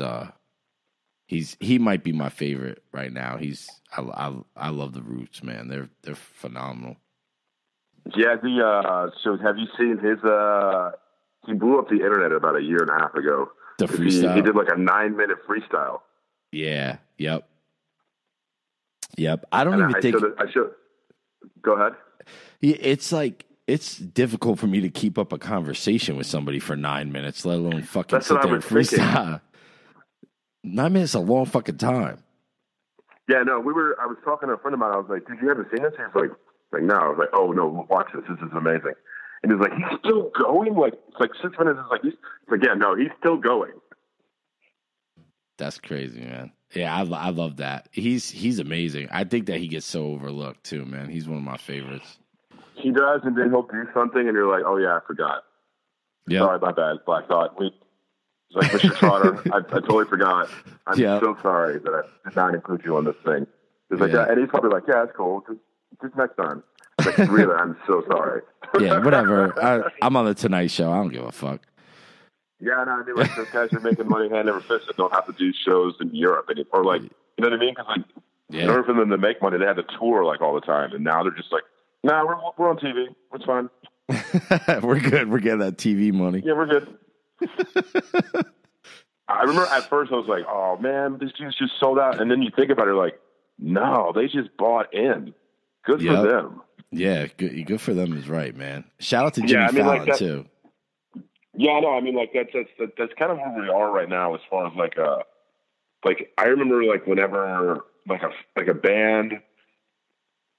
[SPEAKER 2] might be my favorite right now. I love the Roots, man. They're phenomenal.
[SPEAKER 1] Yeah. So have you seen his? He blew up the internet about a year and a half ago.
[SPEAKER 2] The freestyle.
[SPEAKER 1] He did like a 9-minute freestyle.
[SPEAKER 2] Yeah. Yep. I don't even think.
[SPEAKER 1] Go ahead.
[SPEAKER 2] It's like it's difficult for me to keep up a conversation with somebody for 9 minutes, let alone fucking sit there and freestyle. 9 minutes is a long fucking time.
[SPEAKER 1] Yeah, no, I was talking to a friend of mine. I was like, "Did you ever see this?" He was like, "No." I was like, "Oh no, watch this. This is amazing." And he's like, "He's still going." Like it's like 6 minutes. It's like yeah, no, he's still going.
[SPEAKER 2] That's crazy, man. Yeah, I love that. He's amazing. I think that he gets so overlooked too, man. He's one of my favorites.
[SPEAKER 1] He does, and then he'll do something, and you're like, "Oh yeah, I forgot."
[SPEAKER 2] Yeah,
[SPEAKER 1] sorry, my bad. Black Thought. It's like Mr. Trotter. I totally forgot. I'm so sorry that I did not include you on this thing. It's like that, and he's probably like, "Yeah, it's cool. Just next time." Like, really, I'm so sorry.
[SPEAKER 2] Yeah, whatever. I'm on the Tonight Show. I don't give a fuck.
[SPEAKER 1] Yeah, no, I mean, like, those guys are making money hand over fist and don't have to do shows in Europe or like, you know what I mean? Because like, in order for them to make money, they had to tour like all the time, and now they're just like, "Nah, we're on TV. It's fine.
[SPEAKER 2] We're good. We're getting that TV money.
[SPEAKER 1] Yeah, we're good." I remember at first I was like, "Oh man, this dude's just sold out," and then you think about it, like, no, they just bought in. Good for them.
[SPEAKER 2] Yeah, good for them is right, man. Shout out to Jimmy Fallon too.
[SPEAKER 1] Yeah, no, I mean, like that's kind of where we are right now as far as like I remember like whenever like a band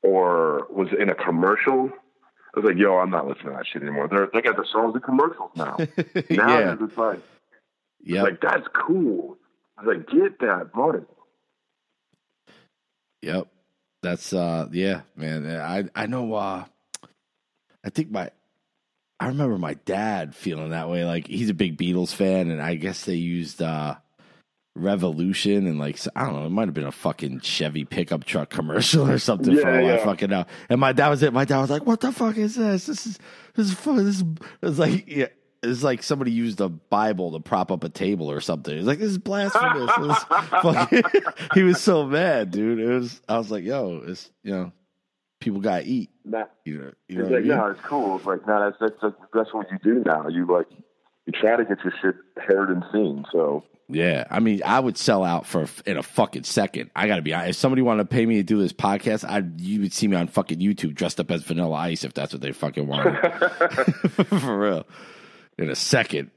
[SPEAKER 1] or was in a commercial, I was like, yo, I'm not listening to that shit anymore. They got the songs in commercials now. Now it's like that's cool. I was like, get that money.
[SPEAKER 2] Yep. That's man. I know I remember my dad feeling that way. Like he's a big Beatles fan, and I guess they used Revolution and like I don't know, it might have been a fucking Chevy pickup truck commercial or something for all I fucking know. And my dad was like, "What the fuck is this? This is fun." This is like it's like somebody used a Bible to prop up a table or something. It's like, this is blasphemous. It was fucking, he was so mad, dude. I was like, yo, it's, people gotta eat.
[SPEAKER 1] Nah.
[SPEAKER 2] You know
[SPEAKER 1] He's
[SPEAKER 2] what
[SPEAKER 1] like,
[SPEAKER 2] I mean?
[SPEAKER 1] no, it's cool. It's like, no, that's what you do now. You try to get your shit heard and seen. So
[SPEAKER 2] yeah, I mean, I would sell out in a fucking second. I gotta be honest. If somebody wanted to pay me to do this podcast, you would see me on fucking YouTube dressed up as Vanilla Ice if that's what they fucking wanted. For real. In a second.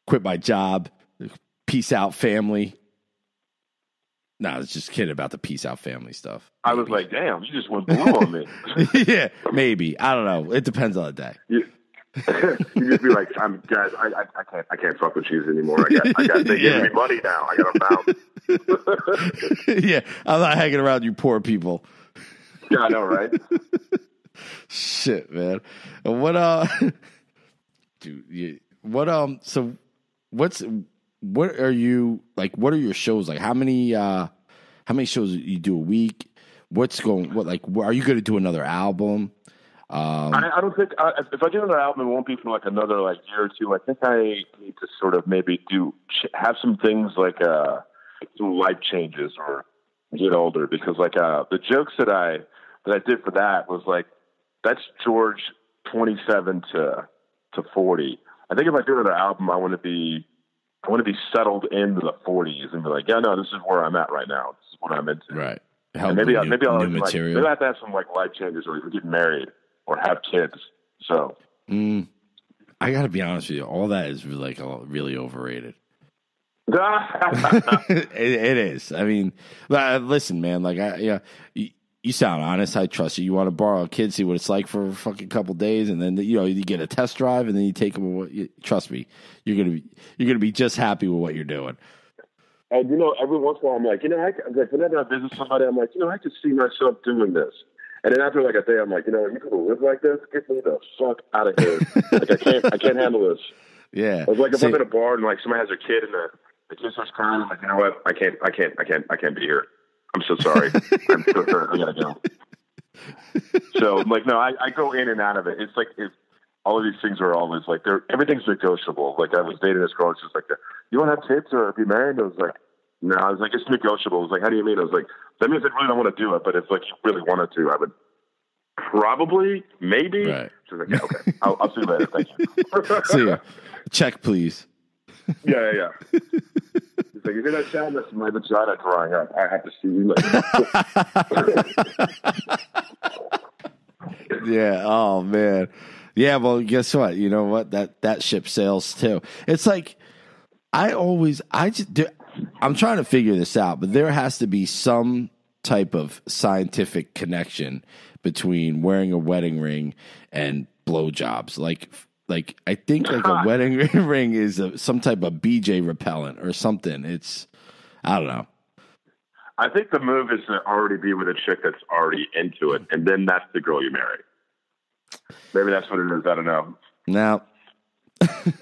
[SPEAKER 2] Quit my job. Peace out, family. No, I was just kidding about the peace out family stuff.
[SPEAKER 1] Maybe. I was like, damn, you just went blue on me.
[SPEAKER 2] Yeah, maybe. I don't know. It depends on the day.
[SPEAKER 1] You just be like, guys, I can't fuck with cheese anymore. I got they giving me money now. I got to bounce.
[SPEAKER 2] Yeah, I'm not hanging around you poor people.
[SPEAKER 1] Yeah, I know, right?
[SPEAKER 2] Shit, man. What dude? So what are you like? What are your shows like? How many shows you do a week? Are you going to do another album?
[SPEAKER 1] I don't think if I do another album, it won't be for like another like year or two. I think I need to sort of maybe have some things like some life changes or get older, because like the jokes that I did for that was like, that's George 27 to 40. I think if I do another album, I want to be settled into the 40s and be like, yeah, no, this is where I'm at right now. This is what I'm into.
[SPEAKER 2] Right.
[SPEAKER 1] Maybe I'll
[SPEAKER 2] maybe
[SPEAKER 1] I have to have some like life changes, or even get married or have kids. So
[SPEAKER 2] I got to be honest with you, all that is like really overrated. It is. I mean, listen, man. Like, you sound honest. I trust you. You want to borrow a kid, see what it's like for a fucking couple days, and then you get a test drive, and then you take them. Trust me, you're gonna be just happy with what you're doing.
[SPEAKER 1] And every once in a while, I'm like, whenever I visit somebody, I'm like, I could see myself doing this. And then after like a day, I'm like, you could live like this. Get me the fuck out of here. Like I can't handle this.
[SPEAKER 2] Yeah.
[SPEAKER 1] I was like, if I'm in a bar and like somebody has their kid and the kid starts crying, I'm like, you know what? I can't be here. I'm so sorry. I'm so hurt. I gotta go. So I'm like, no, I go in and out of it. It's like all of these things are always like everything's negotiable. Like I was dating this girl, and she's like, you want to have kids or be married? I was like, no. I was like, it's negotiable. I was like, how do you mean? I was like, that means I really don't want to do it, but if like you really wanted to, I would probably, maybe.
[SPEAKER 2] Right.
[SPEAKER 1] She's like, yeah, okay. I'll see you later. Thank you.
[SPEAKER 2] See ya. Check, please.
[SPEAKER 1] Yeah. He's like, you hear that sound? That's my vagina drying up. I have to see you later.
[SPEAKER 2] Yeah. Oh man. Yeah. Well, guess what? You know what? That ship sails too. It's like I'm trying to figure this out, but there has to be some type of scientific connection between wearing a wedding ring and blowjobs. Like I think like a wedding ring is some type of BJ repellent or something. I don't know.
[SPEAKER 1] I think the move is to already be with a chick that's already into it, and then that's the girl you marry. Maybe that's what it is. I don't know.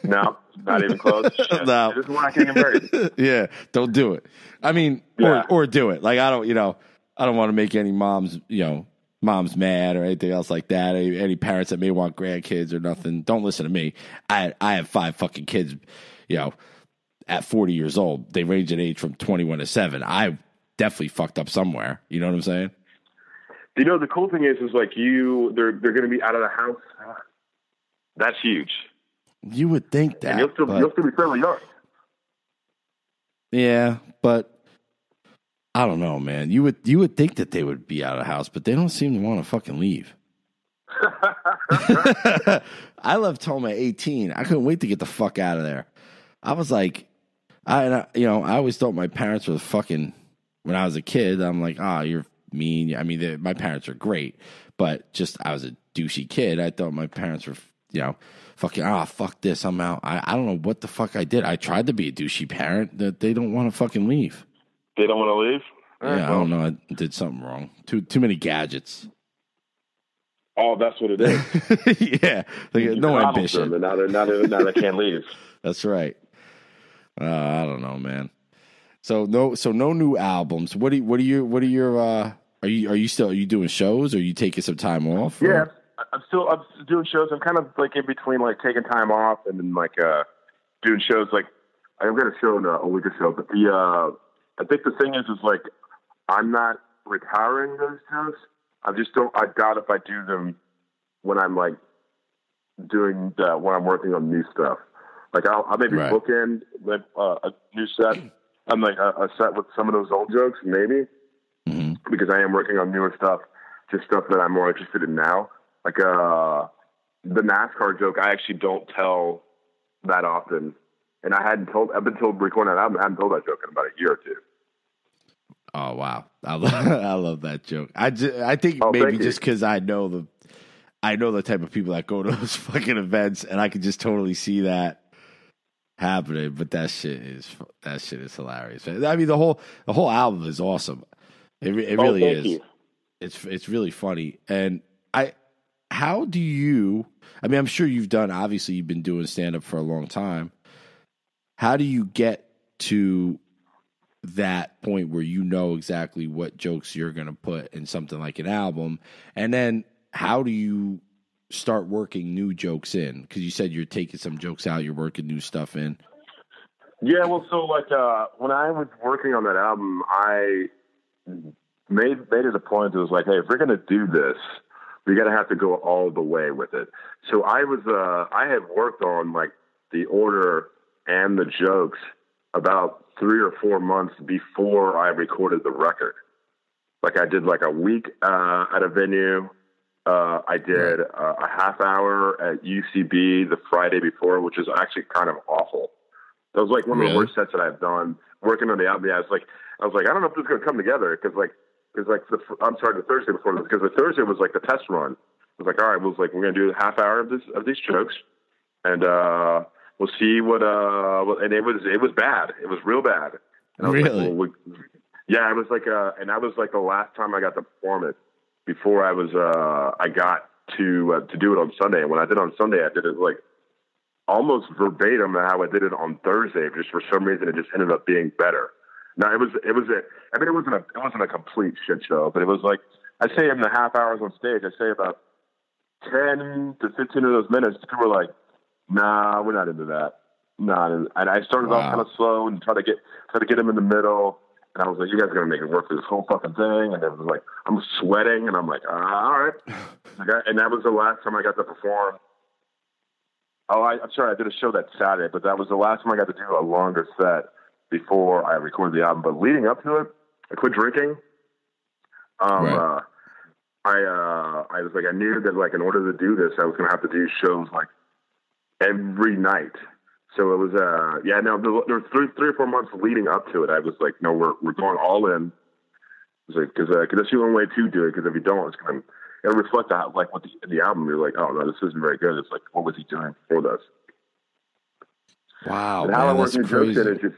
[SPEAKER 2] No, not
[SPEAKER 1] even close.
[SPEAKER 2] No,
[SPEAKER 1] this is why I can't get married.
[SPEAKER 2] Yeah, don't do it. I mean, or do it. Like I don't want to make any moms mad or anything else like that. Any parents that may want grandkids or nothing, don't listen to me. I have 5 fucking kids, at 40 years old. They range in age from 21 to 7. I definitely fucked up somewhere. You know what I'm saying?
[SPEAKER 1] The cool thing is like they're going to be out of the house. That's huge.
[SPEAKER 2] You would think that.
[SPEAKER 1] And you'll still be fairly young.
[SPEAKER 2] Yeah, but I don't know, man. You would think that they would be out of the house, but they don't seem to want to fucking leave. I left home at 18. I couldn't wait to get the fuck out of there. I was like, I always thought my parents were fucking. When I was a kid, I'm like, you're mean. I mean, my parents are great, but just I was a douchey kid. I thought my parents were, fucking. Fuck this. I'm out. I don't know what the fuck I did. I tried to be a douchey parent that they don't want to fucking leave.
[SPEAKER 1] They don't want to leave?
[SPEAKER 2] Yeah, I don't know. I did something wrong. Too many gadgets.
[SPEAKER 1] Oh, that's what it is.
[SPEAKER 2] Yeah, no ambition.
[SPEAKER 1] And now they can't leave.
[SPEAKER 2] That's right. I don't know, man. So no new albums. Are you doing shows? Or are you taking some time off?
[SPEAKER 1] Yeah, I'm doing shows. I'm kind of like in between, like taking time off and then like doing shows. Like I'm going to show in a week or so. But I think the thing is like I'm not retiring those shows. I doubt if I do them when I'm like doing when I'm working on new stuff. Like I'll maybe book in with a new set. I'm like a set with some of those old jokes, maybe, because I am working on newer stuff, just stuff that I'm more interested in now. Like the NASCAR joke, I actually don't tell that often, and I've been told recording that album, I hadn't told that joke in about a year or two.
[SPEAKER 2] Oh wow, I love that joke. I think maybe just because I know the type of people that go to those fucking events, and I can just totally see that happening. But that shit is hilarious. I mean, the whole album is awesome. It really is.
[SPEAKER 1] You.
[SPEAKER 2] It's really funny. And how do you? I mean, I'm sure you've been doing stand up for a long time. How do you get to that point where you know exactly what jokes you're going to put in something like an album? And then how do you start working new jokes in? Because you said you're taking some jokes out, you're working new stuff in.
[SPEAKER 1] Yeah, well, so like when I was working on that album, I made it a point. It was like, hey, if we're gonna do this, we gotta have to go all the way with it. So I had worked on like the order and the jokes about 3 or 4 months before I recorded the record. Like I did like a week at a venue. I did a half hour at UCB the Friday before, which is actually kind of awful. That was like one of the worst sets that I've done working on the album. Yeah, I was like, I don't know if this is going to come together because the Thursday before, because the Thursday was like the test run. It was like, all right, we're going to do a half hour of these jokes, and we'll see what. And it was bad. It was real bad. And I was
[SPEAKER 2] really?
[SPEAKER 1] Like, yeah, it was like, and that was like the last time I got to perform it before I got to do it on Sunday. And when I did it on Sunday, I did it like almost verbatim how I did it on Thursday. Just for some reason, it just ended up being better. Now it wasn't a complete shit show, but it was like, I say in the half hours on stage, I say about 10 to 15 of those minutes, people were like, nah, we're not into that. Nah. And I started off kind of slow and try to get them in the middle. And I was like, you guys are going to make it work for this whole fucking thing. And it was like, I'm sweating and I'm like, all right. And that was the last time I got to perform. I'm sorry, I did a show that Saturday, but that was the last time I got to do a longer set before I recorded the album. But leading up to it, I quit drinking. I was like, I knew that like in order to do this, I was going to have to do shows like every night. So it was, there were 3 or 4 months leading up to it. I was like, no, we're going all in. It was like, cause that's the only way to do it. Cause if you don't, it'll reflect that, like with the album. You're like, oh no, this isn't very good. It's like, what was he doing before this?
[SPEAKER 2] Wow.
[SPEAKER 1] And how I worked in jokes in it just,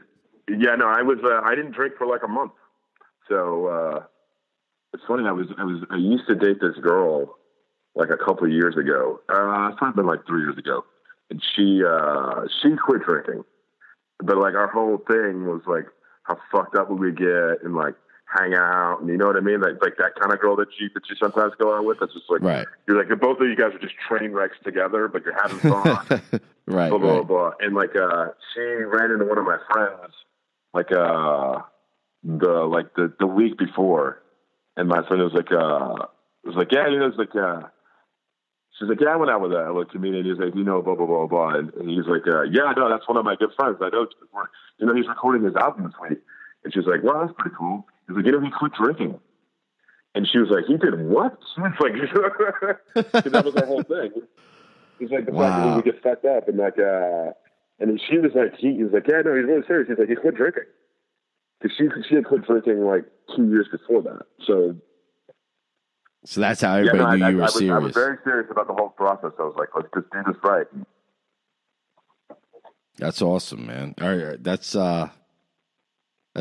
[SPEAKER 1] I didn't drink for like a month. So, it's funny. I used to date this girl like a couple of years ago. It's probably been like 3 years ago. And she quit drinking, but like our whole thing was like how fucked up would we get and like hang out, and you know what I mean? Like that kind of girl that you sometimes go out with. That's just like, you're like, both of you guys are just train wrecks together, but you're having fun.
[SPEAKER 2] Right.
[SPEAKER 1] Blah, blah, blah. And like, she ran into one of my friends, like, the week before. And my friend was like, yeah, you know, it's like, she's like, yeah, I went out with a comedian. He's like, you know, blah, blah, blah, blah. And he's like, yeah, no, that's one of my good friends. I know, you know, he's recording his album this week. And she's like, well, that's pretty cool. He's like, you know, he quit drinking. And she was like, he did what? She was like, that was our whole thing. He's like, the fact that we would get fucked up. And like, and she was like, he was like, yeah, no, he's really serious. He's like, he quit drinking. Because she had quit drinking like 2 years before that. So
[SPEAKER 2] that's how everybody knew you were serious.
[SPEAKER 1] I was very serious about the whole process. I was like, let's just do this right.
[SPEAKER 2] That's awesome, man. All right, that's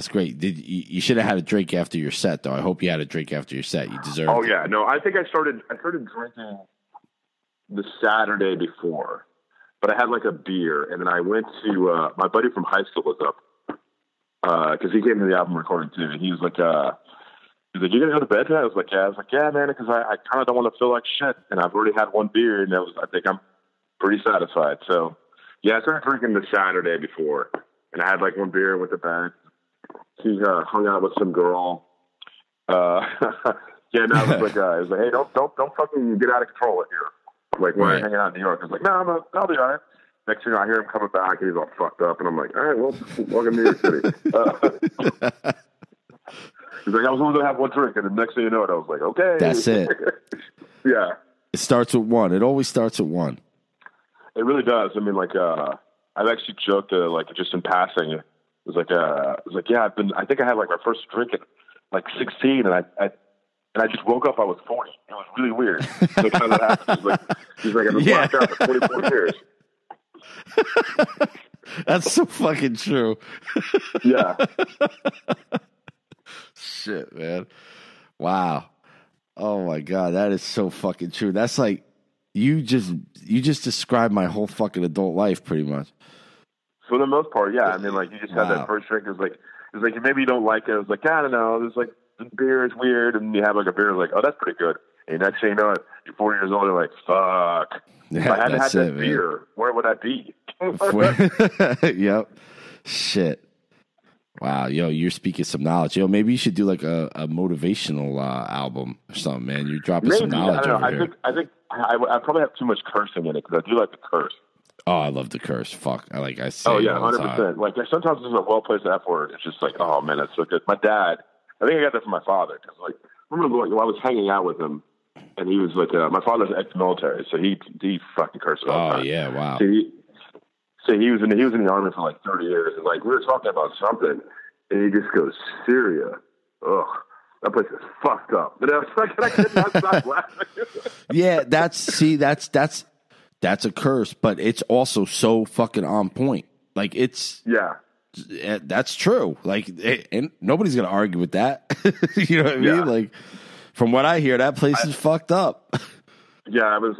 [SPEAKER 2] great. You should have had a drink after your set, though. I hope you had a drink after your set. You deserve it.
[SPEAKER 1] Oh, yeah. No, I think I started drinking the Saturday before. But I had like a beer. And then I went to, my buddy from high school was up. Because he came to the album recording too. And he was like, He's like, you gonna go to bed tonight? I was like, yeah. I was like, yeah, man, because I kind of don't want to feel like shit, and I've already had one beer, and I think I'm pretty satisfied. So, yeah, I started drinking the Saturday before, and I had like one beer with the bag. He hung out with some girl. Yeah, no, it was like, hey, don't fucking get out of control here. Like when I hanging out in New York, I was like, no, I'll be all right. Next thing I hear him coming back, and he's all fucked up, and I'm like, all right, well, welcome to New York City. He's like, I was only going to have one drink, and the next thing you know it, I was like, okay.
[SPEAKER 2] That's it.
[SPEAKER 1] Yeah.
[SPEAKER 2] It starts with one. It always starts at one.
[SPEAKER 1] It really does. I mean, like, I've actually joked, like, just in passing. It was like, yeah, I think I had, like, my first drink at, like, 16, and I just woke up, I was 40. It was really weird. So kind of happened. He's like, I've been blacked out for 24 years.
[SPEAKER 2] That's so fucking true.
[SPEAKER 1] Yeah.
[SPEAKER 2] Shit, man. Wow. Oh my God, that is so fucking true. That's like you just described my whole fucking adult life pretty much.
[SPEAKER 1] For the most part, yeah. I mean, like, you just had that first drink. It was like maybe you don't like it. It was like, I don't know. There's like, beer is weird, and you have like a beer, like, oh, that's pretty good. And next thing you know, you're 40 years old, you're like, fuck.
[SPEAKER 2] Yeah,
[SPEAKER 1] if I hadn't had that beer, where would I be?
[SPEAKER 2] Yep. Shit. Wow, yo, you're speaking some knowledge. Yo, maybe you should do like a motivational album or something, man. You're dropping some knowledge over here.
[SPEAKER 1] I think I probably have too much cursing in it because I do like to curse.
[SPEAKER 2] Oh, I love to curse. Fuck, I say.
[SPEAKER 1] Oh yeah, 100%. Like sometimes there's a well-placed F word. It's just like, oh man, that's so good. My dad, I think I got that from my father because like I remember I was hanging out with him, and he was like, my father's ex-military, so he fucking cursed all the time.
[SPEAKER 2] Oh yeah, wow.
[SPEAKER 1] So he was in the army for like 30 years, and like we were talking about something, and he just goes, Syria, ugh, that place is fucked up. And I was like, I could not stop laughing.
[SPEAKER 2] Yeah, that's a curse, but it's also so fucking on point. Like that's true. Like, and nobody's gonna argue with that. You know what I mean? Like, from what I hear, that place is fucked up.
[SPEAKER 1] Yeah, it was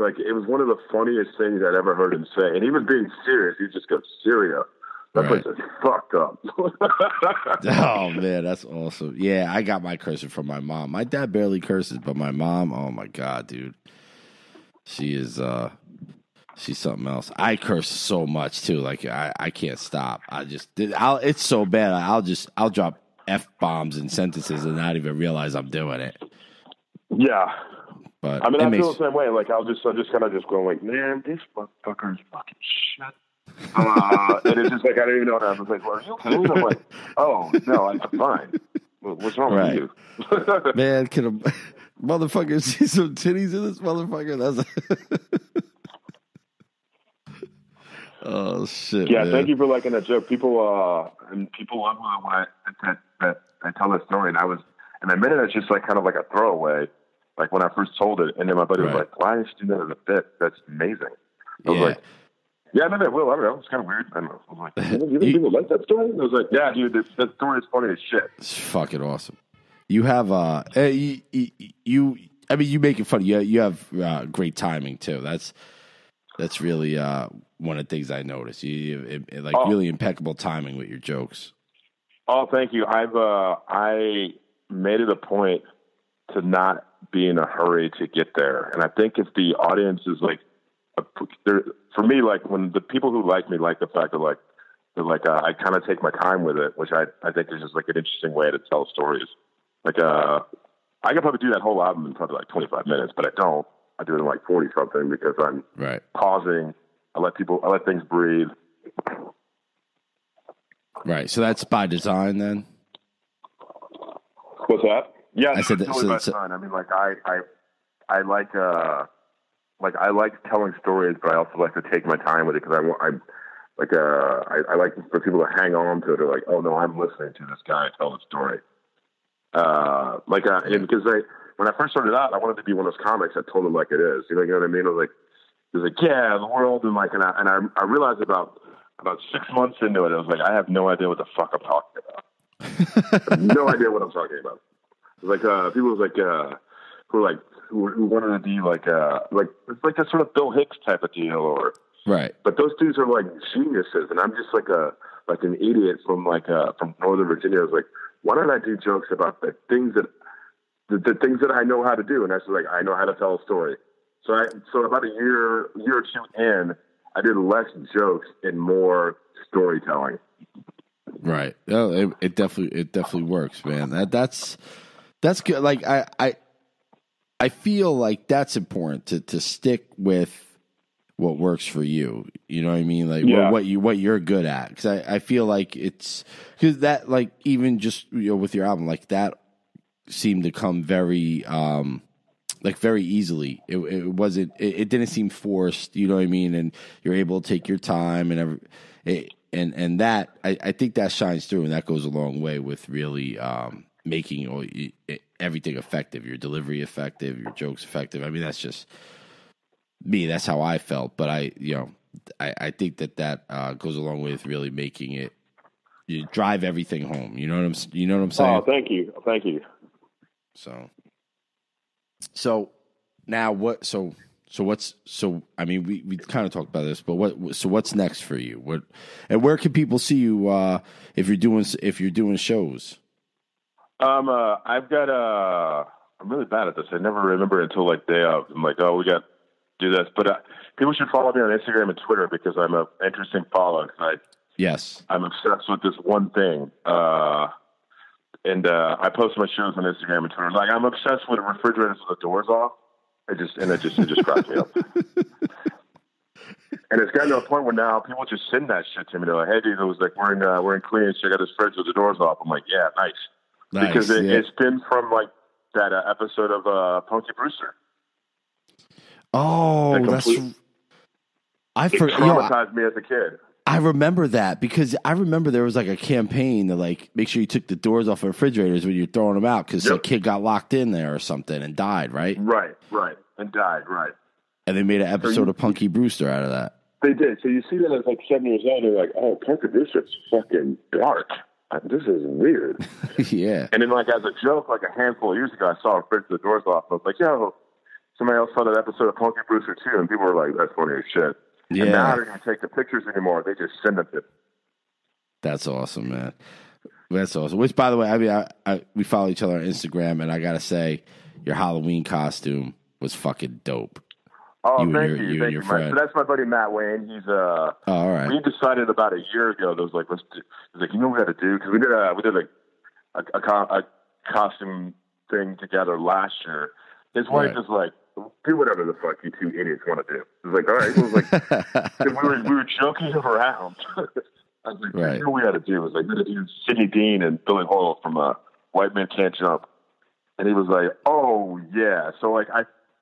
[SPEAKER 1] one of the funniest things I'd ever heard him say. And he was being serious. He just goes, Syria. That place is fucked up.
[SPEAKER 2] Oh, man, that's awesome. Yeah, I got my cursing from my mom. My dad barely curses, but my mom, oh, my God, dude. She is, she's something else. I curse so much, too. Like, I can't stop. It's so bad. I'll drop F-bombs in sentences and not even realize I'm doing it.
[SPEAKER 1] Yeah.
[SPEAKER 2] But
[SPEAKER 1] I mean, I feel the same way. Like, I'll just kind of just go like, man, this motherfucker is fucking shit. And it's just like, I don't even know what happens. Like, well, are you okay? I'm like, oh, no, I'm fine. What's wrong with you?
[SPEAKER 2] Man, can a motherfucker see some titties in this motherfucker? Oh, shit,
[SPEAKER 1] yeah,
[SPEAKER 2] man.
[SPEAKER 1] thank you for liking that joke. People love when I tell that story. And I meant it as just like kind of like a throwaway. Like when I first told it, and then my buddy was like, why did you do that as a bit? That's amazing. I was like, yeah, maybe I will. I don't know. It's kind of weird. I don't know. I was like, you think people like that story? I was like, yeah, dude, that story is funny as shit.
[SPEAKER 2] It's fucking awesome. You have, you make it funny. You have great timing too. That's really one of the things I noticed. You really impeccable timing with your jokes.
[SPEAKER 1] Oh, thank you. I made it a point to not be in a hurry to get there. And I think if the audience is like, for me, like when the people who like me like the fact that I kind of take my time with it, which I think is just like an interesting way to tell stories. Like, I could probably do that whole album in probably like 25 minutes, but I don't. I do it in like 40 something because I'm pausing. I let things breathe.
[SPEAKER 2] Right. So that's by design then?
[SPEAKER 1] What's that? Yeah,
[SPEAKER 2] I said that.
[SPEAKER 1] Totally by design. I mean, like I like telling stories, but I also like to take my time with it because I like for people to hang on to it. They're like, oh no, I'm listening to this guy tell the story. And because when I first started out, I wanted to be one of those comics that told them like it is. You know what I mean? It was like, yeah, the world, and I realized about 6 months into it, I was like, I have no idea what the fuck I'm talking about. I have no idea what I'm talking about. Like people who wanted to be like it's like a sort of Bill Hicks type of deal, or But those dudes are like geniuses, and I'm just like an idiot from Northern Virginia. I was like, why don't I do jokes about the things that the things that I know how to do, and that's like I know how to tell a story. So about a year or two in, I did less jokes and more storytelling.
[SPEAKER 2] Right. Oh, it definitely works, man. That's good. Like I feel like that's important to stick with what works for you. You know what I mean? Like what you're good at. Because I feel like it's because that like even just with your album like that seemed to come very like very easily. It wasn't. It didn't seem forced. You know what I mean? And you're able to take your time and that I think that shines through, and that goes a long way with really making everything effective. Your delivery effective, your jokes effective. I mean, that's just me. That's how I felt. But I think that goes a long way with really making it. You drive everything home. You know what I'm saying?
[SPEAKER 1] Oh, thank you.
[SPEAKER 2] So now what? So what's I mean we kind of talked about this, but what's next for you? Where can people see you if you're doing shows?
[SPEAKER 1] I've got I'm really bad at this. I never remember until like day of. I'm like, oh, we got to do this. But people should follow me on Instagram and Twitter because I'm an interesting follow.
[SPEAKER 2] Yes,
[SPEAKER 1] I'm obsessed with this one thing. And I post my shows on Instagram and Twitter. Like I'm obsessed with refrigerators with the doors off. It just cracks me up. And it's gotten to a point where now people just send that shit to me. They're like, "Hey, dude, it was like we're in Queens. Check out this fridge with the doors off." I'm like, "Yeah, nice." Because it stems from like that episode of Punky Brewster.
[SPEAKER 2] Oh, it
[SPEAKER 1] traumatized me as a kid.
[SPEAKER 2] I remember that because I remember there was like a campaign to like make sure you took the doors off of refrigerators when you're throwing them out because a kid got locked in there or something and died, right?
[SPEAKER 1] Right, and died, right.
[SPEAKER 2] And they made an episode of Punky Brewster out of that.
[SPEAKER 1] They did. So you see that as like 7 years old, they're like, "Oh, Punky Brewster's fucking dark. This is weird."
[SPEAKER 2] Yeah.
[SPEAKER 1] And then like as a joke, like a handful of years ago, I saw a fridge with the doors off. I was like, "Yo, somebody else saw that episode of Punky Brewster too," and people were like, "That's funny as shit." Yeah. And now they don't take the pictures anymore. They just send them to.
[SPEAKER 2] That's awesome, man. That's awesome. Which, by the way, I mean, we follow each other on Instagram, and I gotta say, your Halloween costume was fucking dope.
[SPEAKER 1] Oh, thank you.
[SPEAKER 2] And your friend.
[SPEAKER 1] So that's my buddy Matt Wayne. He's
[SPEAKER 2] Oh, all right.
[SPEAKER 1] We decided about a year ago. That was like, you know what we got to do because we did a costume thing together last year. His wife is like, do whatever the fuck you two idiots want to do. It was like, all right. It was like, we were joking around. I was like, you know what we got to do? It was like, we got to do Sidney Dean and Billy Hoyle from White Men Can't Jump. And he was like, oh, yeah. So, like,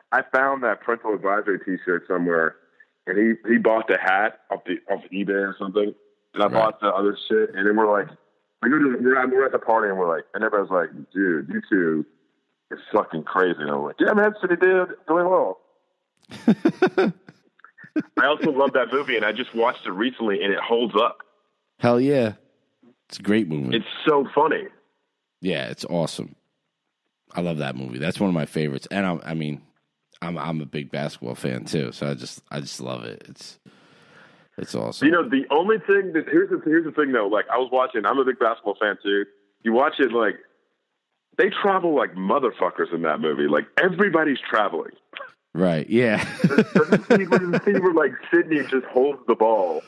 [SPEAKER 1] I found that parental advisory T-shirt somewhere, and he bought the hat off eBay or something, and I bought the other shit. And then we're at the party, and we're like, and everybody's like, dude, you two. It's fucking crazy. And I'm like, yeah, man, City did doing well. I also love that movie, and I just watched it recently, and it holds up.
[SPEAKER 2] Hell yeah. It's a great movie.
[SPEAKER 1] It's so funny.
[SPEAKER 2] Yeah, it's awesome. I love that movie. That's one of my favorites. And I'm a big basketball fan too, so I just love it. It's awesome.
[SPEAKER 1] You know, the only thing here's the thing though, like I was watching, I'm a big basketball fan too. You watch it like they travel like motherfuckers in that movie. Like everybody's traveling.
[SPEAKER 2] Right. Yeah.
[SPEAKER 1] the scene where like Sidney just holds the ball.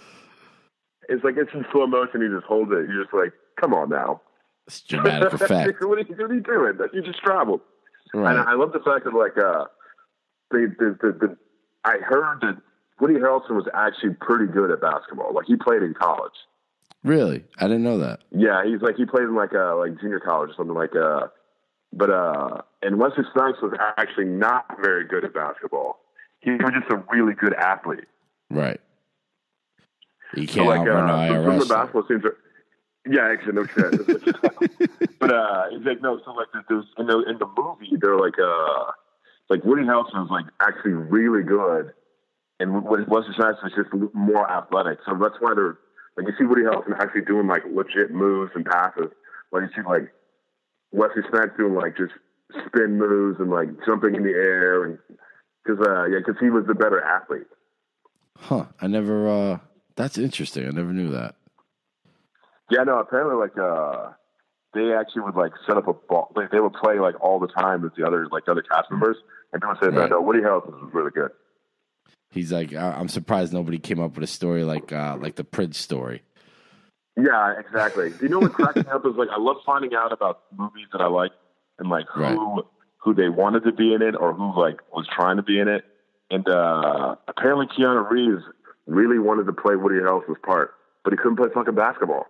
[SPEAKER 1] It's like it's in slow motion. He just holds it. You're just like, come on now.
[SPEAKER 2] It's dramatic effect.
[SPEAKER 1] What are you doing? You just traveled. Right. And I love the fact that like I heard that Woody Harrelson was actually pretty good at basketball. Like he played in college.
[SPEAKER 2] Really? I didn't know that.
[SPEAKER 1] Yeah, he played in like junior college or something like and Wesley Snipes was actually not very good at basketball. He was just a really good athlete.
[SPEAKER 2] Right. You can't outrun IRS.
[SPEAKER 1] Some of the basketball teams are, yeah, actually, no shit. But he's like, no, so like there's in the movie, they're like Woody Harrelson was like actually really good, and Wesley Snipes was just more athletic. So that's why they're like you see Woody Harrelson actually doing like legit moves and passes. Like you see like Wesley Snipes doing like just spin moves and like jumping in the air, and because he was the better athlete.
[SPEAKER 2] Huh? I never. That's interesting. I never knew that.
[SPEAKER 1] Yeah, no. Apparently, like they actually would like set up a ball. Like they would play like all the time with the other cast members, and people would say, "No, Woody Harrelson was really good."
[SPEAKER 2] He's like, I'm surprised nobody came up with a story like the Prince story.
[SPEAKER 1] Yeah, exactly. You know what cracks me up is like I love finding out about movies that I like and like who they wanted to be in it or who like was trying to be in it. And apparently Keanu Reeves really wanted to play Woody Harrelson's part, but he couldn't play fucking basketball.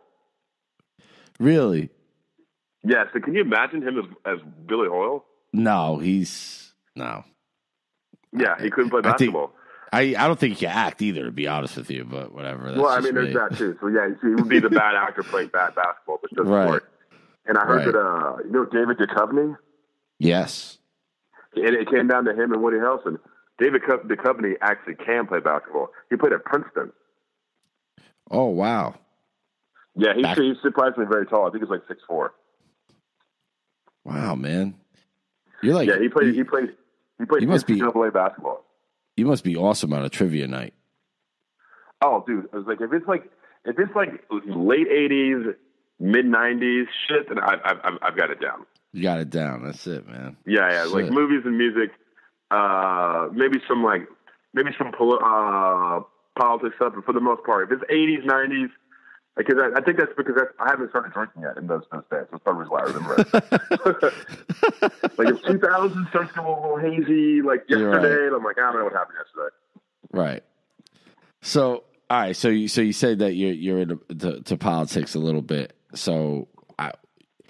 [SPEAKER 2] Really?
[SPEAKER 1] Yeah. So can you imagine him as Billy Hoyle?
[SPEAKER 2] No.
[SPEAKER 1] Yeah, he couldn't play basketball.
[SPEAKER 2] I don't think he can act either, to be honest with you, but whatever.
[SPEAKER 1] Well, I mean, there's that too. So, yeah, he would be the bad actor playing bad basketball, but doesn't work. And I heard that, you know David Duchovny?
[SPEAKER 2] Yes.
[SPEAKER 1] And it came down to him and Woody Harrelson. David Duchovny actually can play basketball. He played at Princeton.
[SPEAKER 2] Oh, wow.
[SPEAKER 1] Yeah, he's surprisingly very tall. I think he's like 6'4".
[SPEAKER 2] Wow, man. You're like...
[SPEAKER 1] Yeah, he played NCAA basketball.
[SPEAKER 2] You must be awesome on a trivia night.
[SPEAKER 1] Oh, dude! I was like, if it's like late '80s, mid '90s shit, then I've got it down.
[SPEAKER 2] You got it down. That's it, man.
[SPEAKER 1] Yeah,
[SPEAKER 2] Shit.
[SPEAKER 1] like movies and music. Maybe some politics stuff, but for the most part, if it's '80s, '90s, because I think that's because I haven't started drinking yet in those days. That's probably why I remember it. Like if 2000 starts to go a little hazy, like yesterday, and I'm like, I don't know what happened yesterday.
[SPEAKER 2] Right. So, all right. So you said that you're into politics a little bit. So,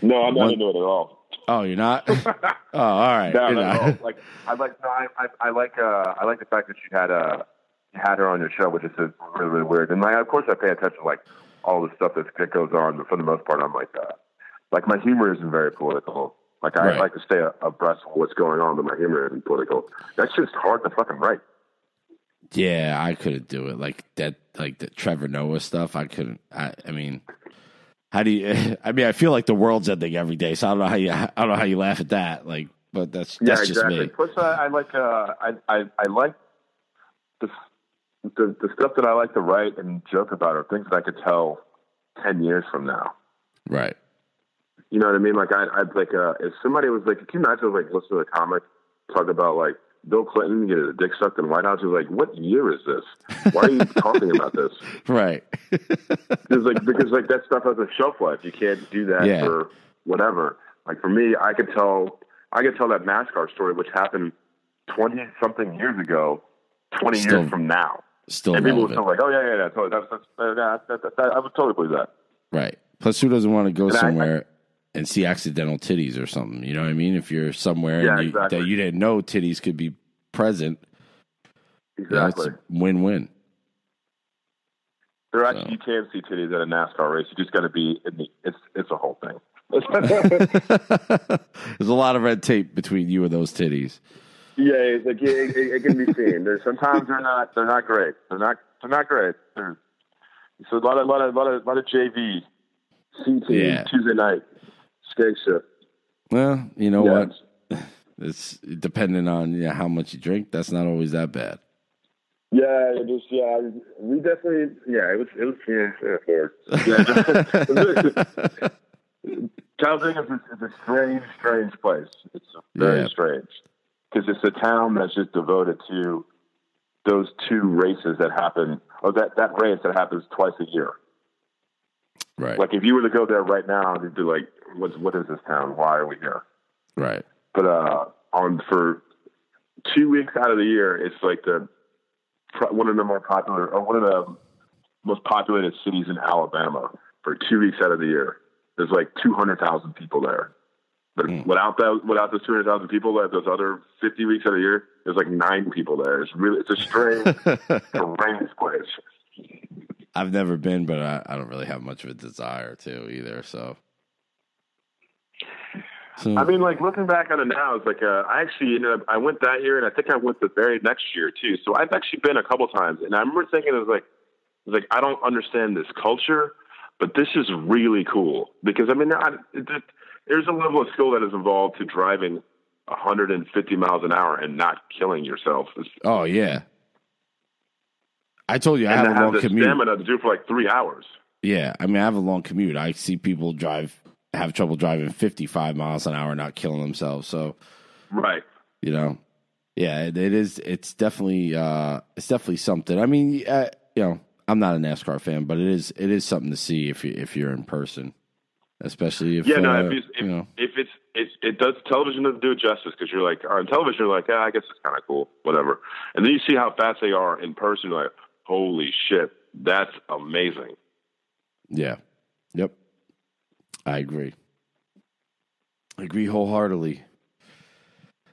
[SPEAKER 1] no, I'm not into it at all.
[SPEAKER 2] Oh, you're not? Oh, all right.
[SPEAKER 1] No, not at all. Like I like the fact that you had her on your show, which is really, really weird. And of course, I pay attention to like all the stuff that goes on, but for the most part, I'm like my humor isn't very political. Like I like to stay abreast of what's going on, but my humor isn't political. That's just hard to fucking write.
[SPEAKER 2] Yeah, I couldn't do it. Like the Trevor Noah stuff, I couldn't. I mean, how do you? I mean, I feel like the world's ending every day, so I don't know how you laugh at that. Like, but that's
[SPEAKER 1] exactly.
[SPEAKER 2] just me.
[SPEAKER 1] Plus, I like the stuff that I like to write and joke about are things that I could tell 10 years from now.
[SPEAKER 2] Right.
[SPEAKER 1] You know what I mean? Like I'd like if somebody was like, can you imagine like listen to a comic talk about like Bill Clinton getting a dick sucked in the White House? You're like, what year is this? Why are you talking about this?
[SPEAKER 2] Right.
[SPEAKER 1] because that stuff has a shelf life. You can't do that for whatever. Like for me, I could tell that NASCAR story, which happened 20 something years ago, 20 years from now.
[SPEAKER 2] Still,
[SPEAKER 1] and people were still like, oh yeah, totally. I would totally believe that.
[SPEAKER 2] Right. Plus, who doesn't want to go somewhere and see accidental titties or something? You know what I mean? If you're somewhere that you didn't know titties could be present,
[SPEAKER 1] exactly,
[SPEAKER 2] it's win-win.
[SPEAKER 1] There actually, you can see titties at a NASCAR race. You just got to be in the. It's a whole thing.
[SPEAKER 2] There's a lot of red tape between you and those titties.
[SPEAKER 1] Yeah, it's like it can be seen. Sometimes they're not great. They're not great. So a lot of JV, CT, Tuesday night, skate shift.
[SPEAKER 2] Well, you know what? It's depending on how much you drink. That's not always that bad.
[SPEAKER 1] Yeah, we definitely it was Tailgate is a strange place. It's very strange. Because it's a town that's just devoted to those two races that happen, or that race that happens twice a year.
[SPEAKER 2] Right.
[SPEAKER 1] Like if you were to go there right now, you'd be like, "What is this town? Why are we here?"
[SPEAKER 2] Right.
[SPEAKER 1] But for 2 weeks out of the year, it's like one of the most populated cities in Alabama. For 2 weeks out of the year, there's like 200,000 people there. But without those 200,000 people, those other 50 weeks out of the year, there's like 9 people there. It's a strange place.
[SPEAKER 2] I've never been, but I don't really have much of a desire to either. So
[SPEAKER 1] I mean, like looking back on it now, it's like I actually I went that year, and I think I went the very next year too. So I've actually been a couple times, and I remember thinking it was like I don't understand this culture, but this is really cool because I mean there's a level of skill that is involved to driving 150 miles an hour and not killing yourself.
[SPEAKER 2] Oh yeah. I told you I have a long commute.
[SPEAKER 1] Stamina to do for like 3 hours.
[SPEAKER 2] Yeah, I mean I have a long commute. I see people drive have trouble driving 55 miles an hour, not killing themselves. So,
[SPEAKER 1] right.
[SPEAKER 2] You know, yeah, it is. It's definitely something. I mean, you know, I'm not a NASCAR fan, but it is something to see if you're in person, especially if
[SPEAKER 1] it does. Television doesn't do it justice because you're like on television, you're like, I guess it's kind of cool, whatever, and then you see how fast they are in person, you're like, holy shit, that's amazing.
[SPEAKER 2] Yeah. Yep. I agree wholeheartedly.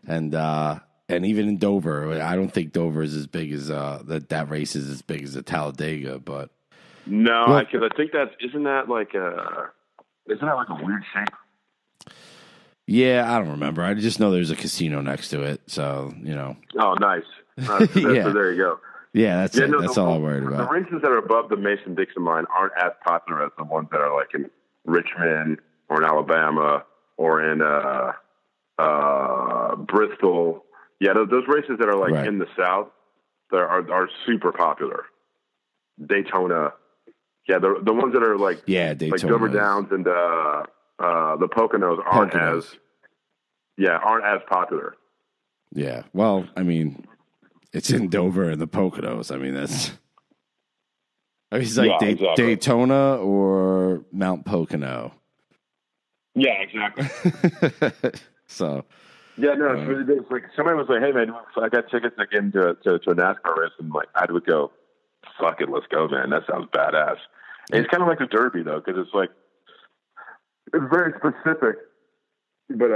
[SPEAKER 2] And even in Dover, I don't think Dover is as big as that race is as big as the Talladega, but
[SPEAKER 1] no, because I think isn't that like a weird shape?
[SPEAKER 2] Yeah, I don't remember. I just know there's a casino next to it, so you know.
[SPEAKER 1] Oh, nice. So there you go.
[SPEAKER 2] Yeah, that's it. That's all I'm worried about.
[SPEAKER 1] The races that are above the Mason-Dixon line aren't as popular as the ones that are like in Richmond or in Alabama or in Bristol. Yeah, those races that are like in the South are super popular. Daytona. Yeah, the ones that are like
[SPEAKER 2] Daytona,
[SPEAKER 1] like Dover Downs and the Poconos aren't as popular.
[SPEAKER 2] Yeah, well, I mean, it's in Dover and the Poconos. I mean, it's like
[SPEAKER 1] exactly.
[SPEAKER 2] Daytona or Mount Pocono.
[SPEAKER 1] Yeah, exactly.
[SPEAKER 2] So.
[SPEAKER 1] Yeah, no, it's like somebody was like, "Hey, man, I got tickets again to a NASCAR race," and like I would go, "Fuck it, let's go, man. That sounds badass." And it's kind of like the Derby though, because it's like it's very specific. But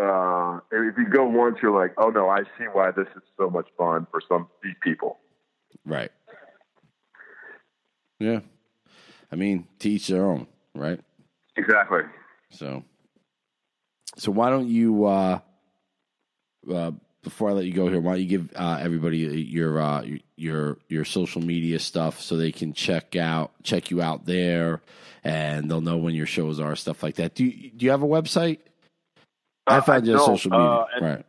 [SPEAKER 1] if you go once, you're like, "Oh no, I see why this is so much fun for these people."
[SPEAKER 2] Right. Yeah. I mean, to each their own, right?
[SPEAKER 1] Exactly.
[SPEAKER 2] So why don't you? Before I let you go here, why don't you give everybody your social media stuff so they can check you out there, and they'll know when your shows are, stuff like that. Do you have a website? I found your social media, right?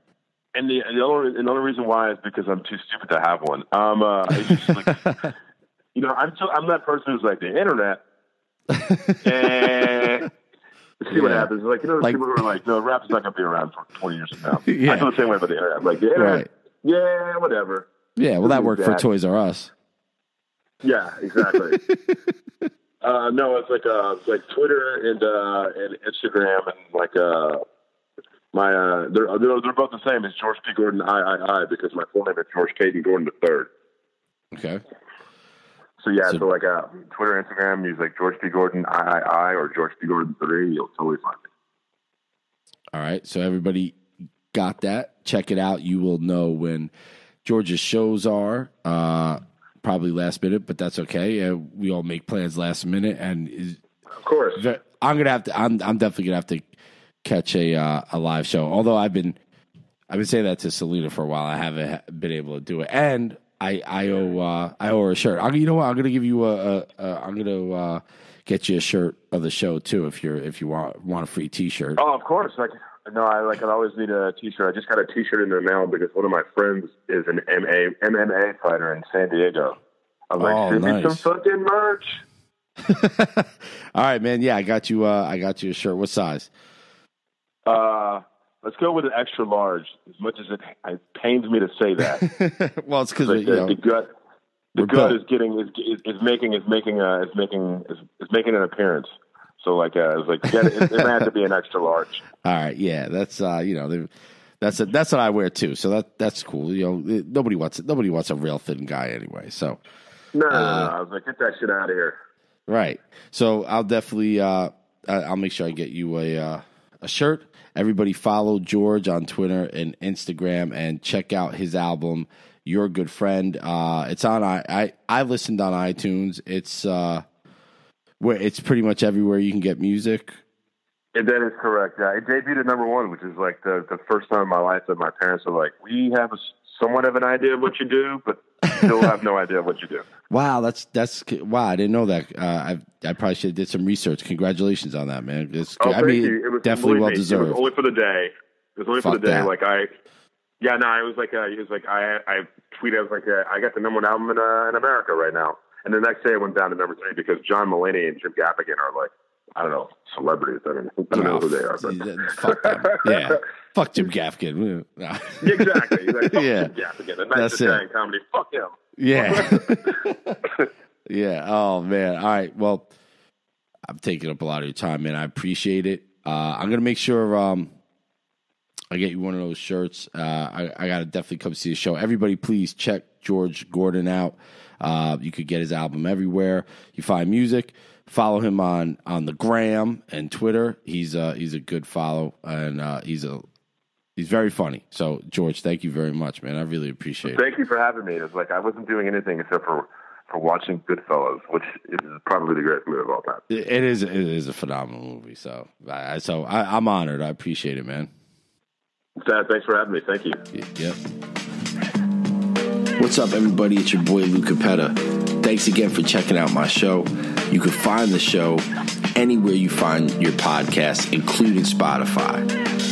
[SPEAKER 1] And the only reason why is because I'm too stupid to have one. It's just like, you know, I'm that person who's like the internet, and see what happens. Like, you know, people who are like, no, rap is not going to be around for 20 years from now. I feel the same way about the internet. Like, the internet, yeah, whatever.
[SPEAKER 2] Yeah, well, that worked for Toys R Us.
[SPEAKER 1] Yeah, exactly. No, it's like Twitter and Instagram and like they're both the same. It's George P. Gordon I because my full name is George Caden Gordon III.
[SPEAKER 2] Okay.
[SPEAKER 1] So like Twitter, Instagram, use like George P. Gordon I or George P. Gordon 3. You'll totally find me.
[SPEAKER 2] All right, so everybody got that. Check it out. You will know when George's shows are. Probably last minute, but that's okay. We all make plans last minute, and
[SPEAKER 1] of course,
[SPEAKER 2] I'm definitely gonna have to catch a live show. Although I've been saying that to Selena for a while. I haven't been able to do it, and I owe her a shirt. You know what? I'm gonna give you I'm gonna get you a shirt of the show too if you want a free T-shirt.
[SPEAKER 1] Oh, of course. I always need a T-shirt. I just got a T-shirt in the mail because one of my friends is an MMA fighter in San Diego. I was like, send me some fucking merch.
[SPEAKER 2] All right, man. Yeah, I got you a shirt. What size?
[SPEAKER 1] Let's go with an extra large. As much as it pains me to say that.
[SPEAKER 2] Well, it's because
[SPEAKER 1] the gut is making an appearance. So like it's like it may have to be an extra large.
[SPEAKER 2] All right, yeah, that's that's what I wear too. So that's cool. You know, nobody wants a real thin guy anyway. So
[SPEAKER 1] no. I was like, get that shit out of here.
[SPEAKER 2] Right. So I'll definitely I'll make sure I get you a shirt. Everybody follow George on Twitter and Instagram and check out his album, You're a Good Friend. It's on I listened on iTunes. It's where it's pretty much everywhere you can get music.
[SPEAKER 1] And that is correct. It debuted at number 1, which is like the first time in my life that my parents were like, we have somewhat of an idea of what you do, but still have no idea of what you do.
[SPEAKER 2] Wow, that's wow! I didn't know that. I probably should have did some research. Congratulations on that, man.
[SPEAKER 1] Thank you. It was
[SPEAKER 2] definitely well deserved.
[SPEAKER 1] It was only for the day. It was for the day.
[SPEAKER 2] That.
[SPEAKER 1] Like I tweeted. I was like, I got the number 1 album in America right now. And the next day, I went down to number 3 because John Mulaney and Jim Gaffigan are like I don't know, celebrities. I don't know who they are. But.
[SPEAKER 2] Fuck them. Yeah. Fuck Jim Gaffigan. No.
[SPEAKER 1] Exactly. Like, fuck
[SPEAKER 2] Yeah.
[SPEAKER 1] Jim Gaffigan. The nice Italian comedy. Fuck him.
[SPEAKER 2] Yeah. Yeah. Oh, man. All right. Well, I'm taking up a lot of your time, man. I appreciate it. I'm going to make sure I get you one of those shirts. I got to definitely come see the show. Everybody, please check George Gordon out. You could get his album everywhere you find music. Follow him on the gram and Twitter. He's a good follow, and he's very funny. So, George, thank you very much, man. I really appreciate it.
[SPEAKER 1] Thank you for having me. It's like I wasn't doing anything except for watching Goodfellas, which is probably the greatest movie of all time.
[SPEAKER 2] It is a phenomenal movie. So I'm honored. I appreciate it, man.
[SPEAKER 1] Dad, thanks for having me. Thank you.
[SPEAKER 2] Yep. What's up, everybody? It's your boy, Lou Capetta. Thanks again for checking out my show. You can find the show anywhere you find your podcasts, including Spotify.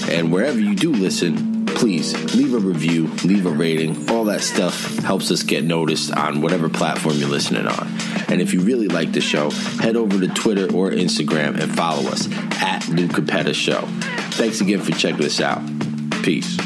[SPEAKER 2] And wherever you do listen, please leave a review, leave a rating. All that stuff helps us get noticed on whatever platform you're listening on. And if you really like the show, head over to Twitter or Instagram and follow us at Lou Capetta Show. Thanks again for checking us out. Peace.